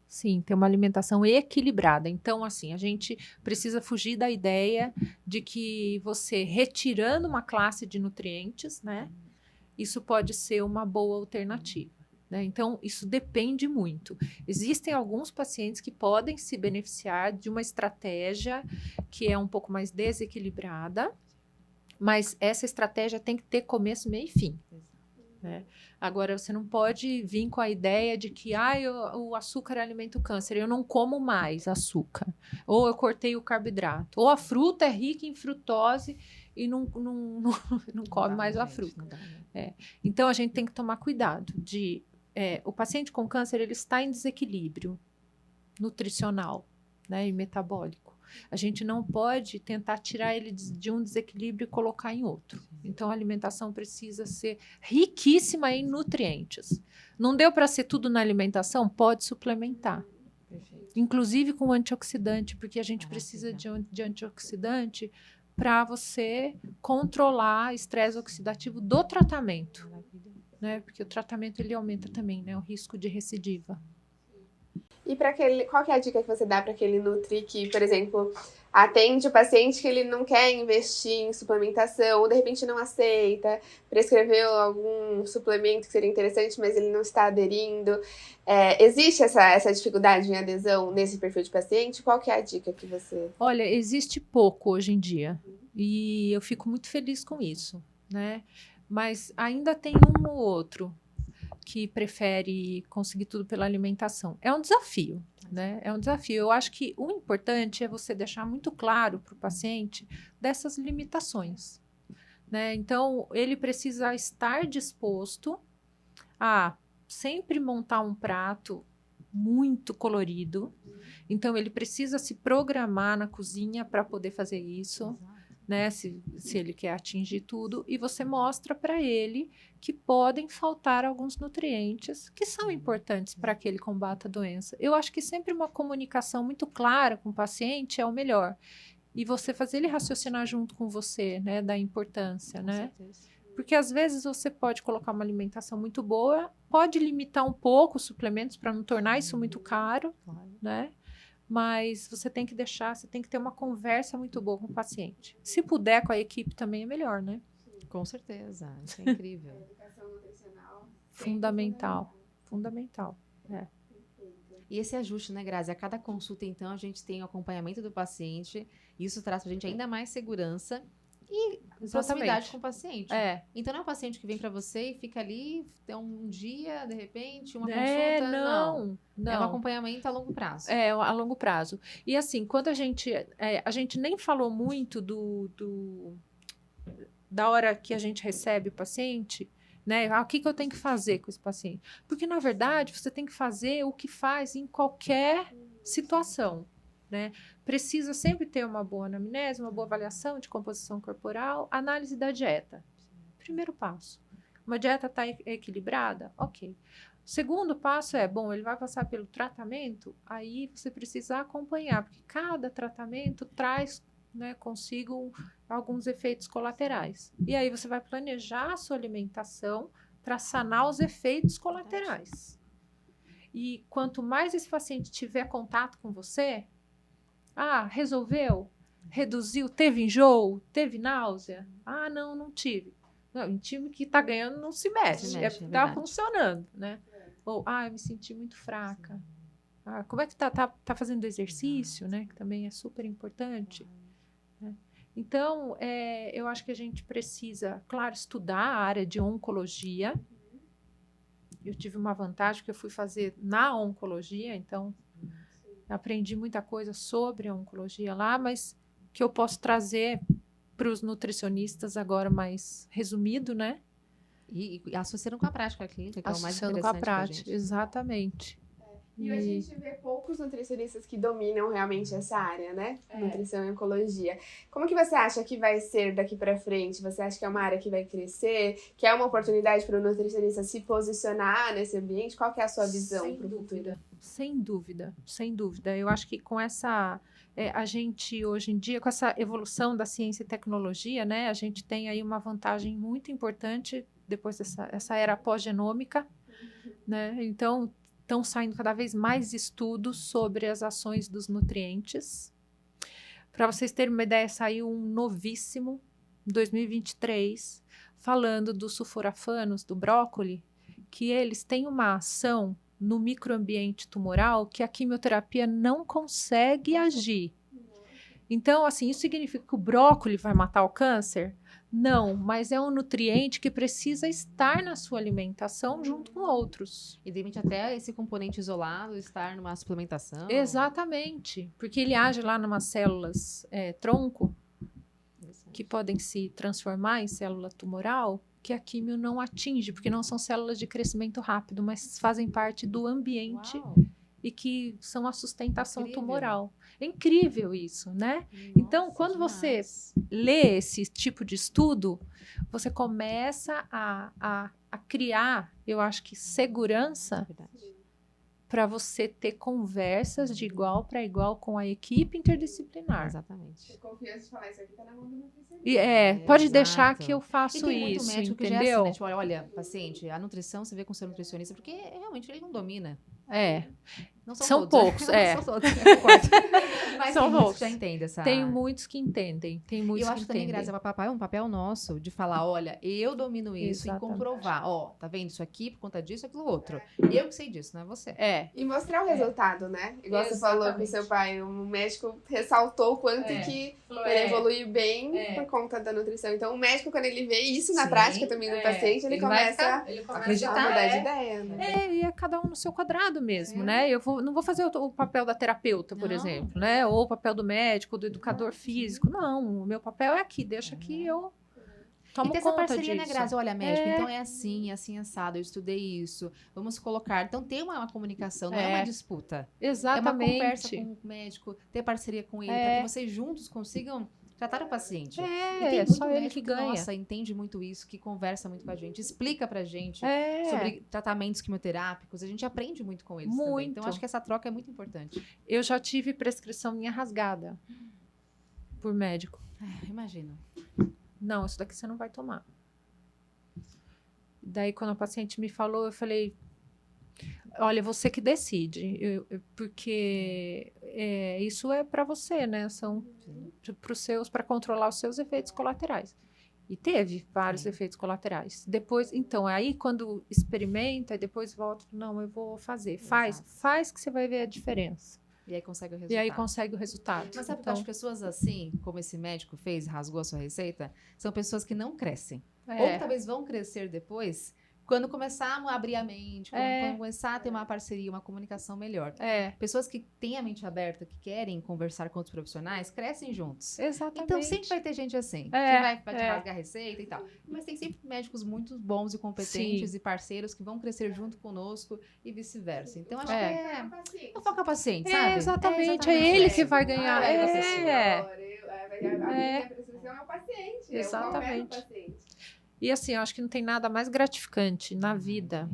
Sim, ter uma alimentação equilibrada. Então, assim, a gente precisa fugir da ideia de que você retirando uma classe de nutrientes, né, isso pode ser uma boa alternativa. Então, isso depende muito. Existem alguns pacientes que podem se beneficiar de uma estratégia que é um pouco mais desequilibrada, mas essa estratégia tem que ter começo, meio e fim. Né? Agora, você não pode vir com a ideia de que o açúcar alimenta o câncer, eu não como mais açúcar, ou eu cortei o carboidrato, ou a fruta é rica em frutose e não come mais a fruta. Então, a gente tem que tomar cuidado o paciente com câncer, ele está em desequilíbrio nutricional, né, e metabólico. A gente não pode tentar tirar ele de um desequilíbrio e colocar em outro. Então, a alimentação precisa ser riquíssima em nutrientes. Não deu para ser tudo na alimentação? Pode suplementar. Perfeito. Inclusive com antioxidante, porque a gente precisa de antioxidante para você controlar estresse oxidativo do tratamento. Né? Porque o tratamento ele aumenta também, né, o risco de recidiva. E qual que é a dica que você dá para aquele nutri que, por exemplo, atende o paciente que ele não quer investir em suplementação, ou de repente não aceita, prescreveu algum suplemento que seria interessante, mas ele não está aderindo. Existe essa dificuldade em adesão nesse perfil de paciente? Qual que é a dica que você... Olha, existe pouco hoje em dia, e eu fico muito feliz com isso, né? Mas ainda tem um ou outro que prefere conseguir tudo pela alimentação. É um desafio, né? É um desafio. Eu acho que o importante é você deixar muito claro para o paciente dessas limitações, né? Então, ele precisa estar disposto a sempre montar um prato muito colorido. Então, ele precisa se programar na cozinha para poder fazer isso. Né, se ele quer atingir tudo, e você mostra para ele que podem faltar alguns nutrientes que são importantes para que ele combata a doença. Eu acho que sempre uma comunicação muito clara com o paciente é o melhor. E você fazer ele raciocinar junto com você, né, da importância, né? Porque às vezes você pode colocar uma alimentação muito boa, pode limitar um pouco os suplementos para não tornar isso muito caro, né? Mas você tem que ter uma conversa muito boa com o paciente. Se puder, com a equipe também é melhor, né? Com certeza, isso é incrível. A educação nutricional. Fundamental. E esse ajuste, né, Grazi? A cada consulta, então, a gente tem o acompanhamento do paciente. Isso traz pra gente ainda mais segurança e proximidade com o paciente. Então, não é um paciente que vem para você e fica ali um dia, de repente, uma consulta. Não. É um acompanhamento a longo prazo. A longo prazo. E assim, quando a gente nem falou muito da hora que a gente recebe o paciente, né? O que eu tenho que fazer com esse paciente? Porque, na verdade, você tem que fazer o que faz em qualquer situação. Né? Precisa sempre ter uma boa anamnese, uma boa avaliação de composição corporal, análise da dieta. Primeiro passo. Uma dieta está equilibrada? Ok. Segundo passo é, bom, ele vai passar pelo tratamento, aí você precisa acompanhar, porque cada tratamento traz, né, consigo alguns efeitos colaterais. E aí você vai planejar a sua alimentação para sanar os efeitos colaterais. E quanto mais esse paciente tiver contato com você, resolveu, reduziu, teve enjoo, teve náusea? Não tive. Não, em time que está ganhando não se mexe, está funcionando, né? Ou, eu me senti muito fraca. Como é que tá fazendo exercício, né? Que também é super importante. Né? Então, eu acho que a gente precisa, claro, estudar a área de oncologia. Eu tive uma vantagem que eu fui fazer na oncologia, então aprendi muita coisa sobre a oncologia lá, mas que eu posso trazer para os nutricionistas agora mais resumido, né? E associando com a prática clínica, que é o mais associando interessante com a prática, exatamente. E a gente vê poucos nutricionistas que dominam realmente essa área, né? Nutrição e oncologia. Como que você acha que vai ser daqui para frente? Você acha que é uma área que vai crescer? Que é uma oportunidade para o nutricionista se posicionar nesse ambiente? Qual que é a sua visão para o futuro? Sem dúvida, sem dúvida. Eu acho que com essa... a gente, hoje em dia, com essa evolução da ciência e tecnologia, né? A gente tem aí uma vantagem muito importante depois dessa era pós-genômica, né? Então, estão saindo cada vez mais estudos sobre as ações dos nutrientes. Para vocês terem uma ideia, saiu um novíssimo, em 2023, falando dos sulforafanos, do brócoli, que eles têm uma ação no microambiente tumoral que a quimioterapia não consegue agir. Então, assim, isso significa que o brócoli vai matar o câncer? Não, mas é um nutriente que precisa estar na sua alimentação junto com outros. E de repente até esse componente isolado estar numa suplementação. Exatamente, porque ele age lá numas células tronco, que podem se transformar em célula tumoral, que a quimio não atinge, porque não são células de crescimento rápido, mas fazem parte do ambiente. Uau. E que são a sustentação tumoral. É incrível isso, né? Nossa, então, quando você lê esse tipo de estudo, você começa a criar, eu acho que, segurança para você ter conversas de igual para igual com a equipe interdisciplinar. Exatamente. Confiança de falar, isso aqui tá na mão do nutricionista. Pode deixar que eu faço e tem isso, muito médico entendeu? Que já é assim, né? Tipo, olha, paciente, a nutrição você vê com o seu nutricionista, porque realmente ele não domina. Não são poucos, São todos, mas são tem poucos. Que já entende essa... Tem muitos que entendem, eu acho também, Grazi, é um papel nosso de falar, olha, eu domino isso. Exatamente. E comprovar, tá vendo isso aqui por conta disso, aquilo outro. Eu que sei disso, não é você. E mostrar o resultado, né? Igual você falou com seu pai, o médico ressaltou o quanto que ele evoluiu bem por conta da nutrição. Então, o médico, quando ele vê isso na prática também no paciente, ele começa a acreditar, a mudar de ideia, né? E é cada um no seu quadrado mesmo, né? Eu não vou fazer o papel da terapeuta, por exemplo, né? Ou o papel do médico, do educador físico. Não, o meu papel é aqui, deixa que eu tomo conta disso. E ter essa parceria, né, Grazi? Olha, médico, então é assim assado, eu estudei isso, vamos colocar. Então, ter uma comunicação, não é uma disputa. Exatamente. É uma conversa com o médico, ter parceria com ele, para que vocês juntos consigam tratar o paciente. E tem só ele que ganha. Nossa, entende muito isso, que conversa muito com a gente, explica pra gente sobre tratamentos quimioterápicos. A gente aprende muito com eles também. Então, acho que essa troca é muito importante. Eu já tive prescrição minha rasgada por médico. Imagino. Não, isso daqui você não vai tomar. Daí, quando a paciente me falou, eu falei... Olha, você que decide, porque isso é para você, né? São para controlar os seus efeitos colaterais. E teve vários efeitos colaterais. Depois, então, aí quando experimenta, e depois volta, não, eu vou fazer. Faz que você vai ver a diferença. E aí consegue o resultado. Mas sabe que eu acho que pessoas assim, como esse médico fez, rasgou a sua receita, são pessoas que não crescem. Ou que talvez vão crescer depois... Quando começar a abrir a mente, quando começar a ter uma parceria, uma comunicação melhor. Pessoas que têm a mente aberta, que querem conversar com outros profissionais, crescem juntos. Exatamente. Então, sempre vai ter gente assim, que vai te rasgar a receita e tal. Mas tem sempre médicos muito bons e competentes e parceiros que vão crescer junto conosco e vice-versa. Então, acho que não foca paciente, sabe? Exatamente. É ele que vai ganhar. A prescrição é o paciente. Exatamente. E assim, eu acho que não tem nada mais gratificante na vida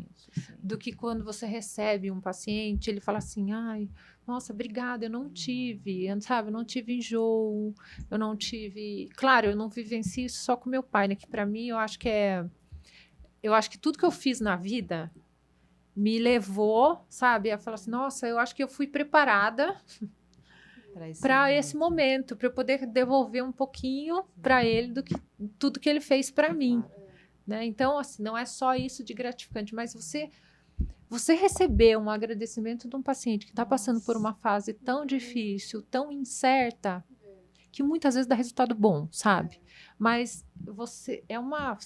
do que quando você recebe um paciente, ele fala assim, ai, nossa, obrigada, eu não tive, sabe, eu não tive enjoo, eu não tive... Claro, eu não vivencio isso só com meu pai, né, que pra mim eu acho que tudo que eu fiz na vida me levou, sabe, a falar assim, nossa, eu acho que eu fui preparada para esse momento, para eu poder devolver um pouquinho para ele do que tudo que ele fez para mim, né? Então, assim, não é só isso de gratificante, mas você receber um agradecimento de um paciente que está passando por uma fase tão difícil, tão incerta, que muitas vezes dá resultado bom, sabe? Mas você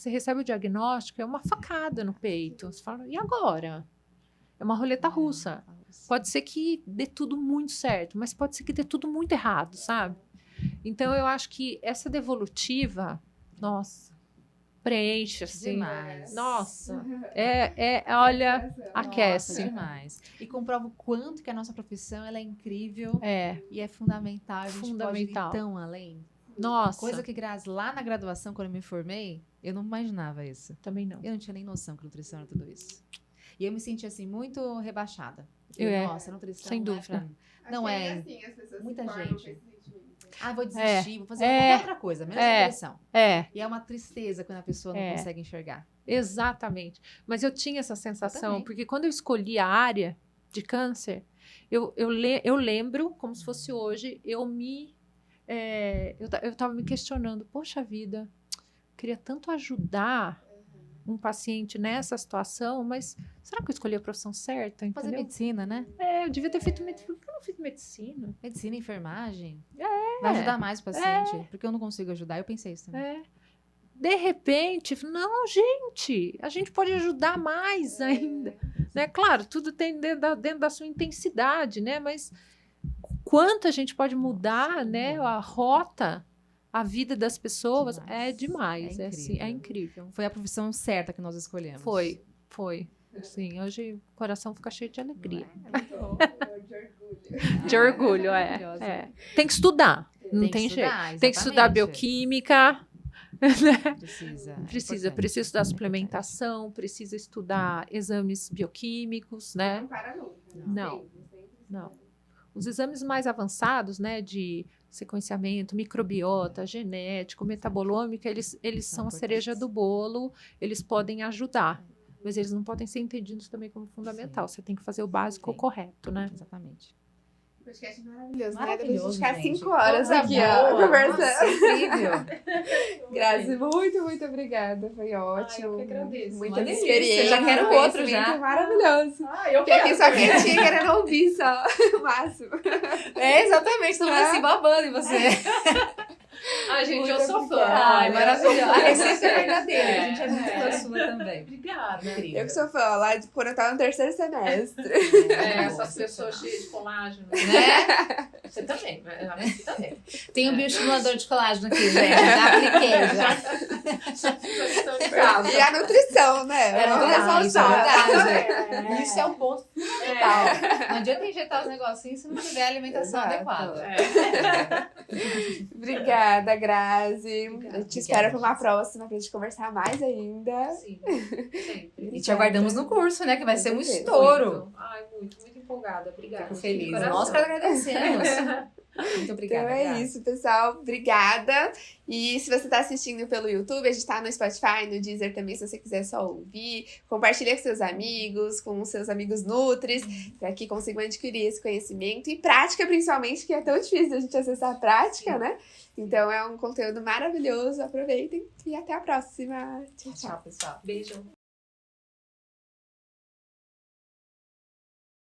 recebe o diagnóstico, é uma facada no peito. Você fala, e agora? É uma roleta russa. Pode ser que dê tudo muito certo, mas pode ser que dê tudo muito errado, sabe? Então, eu acho que essa devolutiva, nossa, preenche, assim. Demais. Nossa, olha, aquece. Demais. E comprova o quanto que a nossa profissão ela é incrível É, e é fundamental. A gente Fundamental. pode ir tão além. nossa. Coisa que, Grazi, lá na graduação, quando eu me formei, eu não imaginava isso. Também não. Eu não tinha nem noção que nutrição era tudo isso. E eu me senti, assim, muito rebaixada. Nossa, nutrição sem não é dúvida. pra mim. Não é. Assim, as pessoas Muita se formam gente. com esse sentimento. Vou desistir, vou fazer É. qualquer outra coisa, menos nutrição. E é uma tristeza quando a pessoa não consegue enxergar. Exatamente. Mas eu tinha essa sensação, também. porque quando eu escolhi a área de câncer, eu lembro, como se fosse hoje, eu estava me questionando, poxa vida, eu queria tanto ajudar um paciente nessa situação, mas será que eu escolhi a profissão certa? Fazer Entendeu? medicina, né? Eu devia ter feito medicina. Por que eu não fiz medicina? Medicina, enfermagem. Vai ajudar mais o paciente. Porque eu não consigo ajudar. Eu pensei isso também. De repente, não, gente, a gente pode ajudar mais ainda. Né? Claro, tudo tem dentro da sua intensidade, né? Mas quanto a gente pode mudar, né, a rota, a vida das pessoas, é demais. É incrível. Foi a profissão certa que nós escolhemos. Foi. Sim, hoje o coração fica cheio de alegria. Muito bom, de orgulho. De orgulho, Tem que estudar, não tem jeito. Tem que estudar bioquímica. Precisa estudar suplementação, precisa estudar exames bioquímicos, né? Não para nunca. Não. Os exames mais avançados, né, de sequenciamento, microbiota, genético, metabolômica, eles são a cereja do bolo, eles podem ajudar, mas eles não podem ser entendidos também como fundamental. Você tem que fazer o básico correto, né? Exatamente. O podcast é maravilhoso, né? Maravilhoso, Depois de ficar gente. 5 horas Coisa aqui, boa. conversando. Nossa, incrível. Grazi, muito obrigada. Foi ótimo. eu que agradeço. Muita Uma delícia. experiência. Já quero outro, já. conhecimento maravilhoso. Eu Porque aqui só quietinha querendo ouvir só. O máximo. Exatamente. Todo mundo assim babando em você. Gente, eu Muito sou fã. obrigada. Maravilhosa. A receita é É. verdadeira. A gente é muito fã sua também. Obrigada. Incrível. Eu que sou fã, ó, lá de quando eu tava no 3º semestre. Essas pessoas cheias de colágeno. Né? Você também. Você também. Tem um bioestimulador de colágeno aqui, gente. Já apliquei, já. Já fiz a lição de casa. E a nutrição, né? Vamos ressaltar. Isso é um ponto fundamental. Não adianta injetar os negocinhos se não tiver alimentação Exato. adequada. Obrigada, Grazi. Obrigada. Eu te espero para uma próxima pra gente conversar mais ainda. Sim, sempre. E te aguardamos no curso, né? Que vai ser um certeza. estouro. Ai, muito empolgada. Obrigada. Fico feliz. De coração. Nós que agradecemos. Muito obrigada. Então é Grazi. isso, pessoal. Obrigada. E se você está assistindo pelo YouTube, a gente está no Spotify, no Deezer também, se você quiser só ouvir. Compartilha com seus amigos, com seus amigos Nutris, para que consigam adquirir esse conhecimento. E prática, principalmente, que é tão difícil a gente acessar a prática, né? Então é um conteúdo maravilhoso. Aproveitem e até a próxima. Tchau, tchau. Tchau, pessoal. Beijo.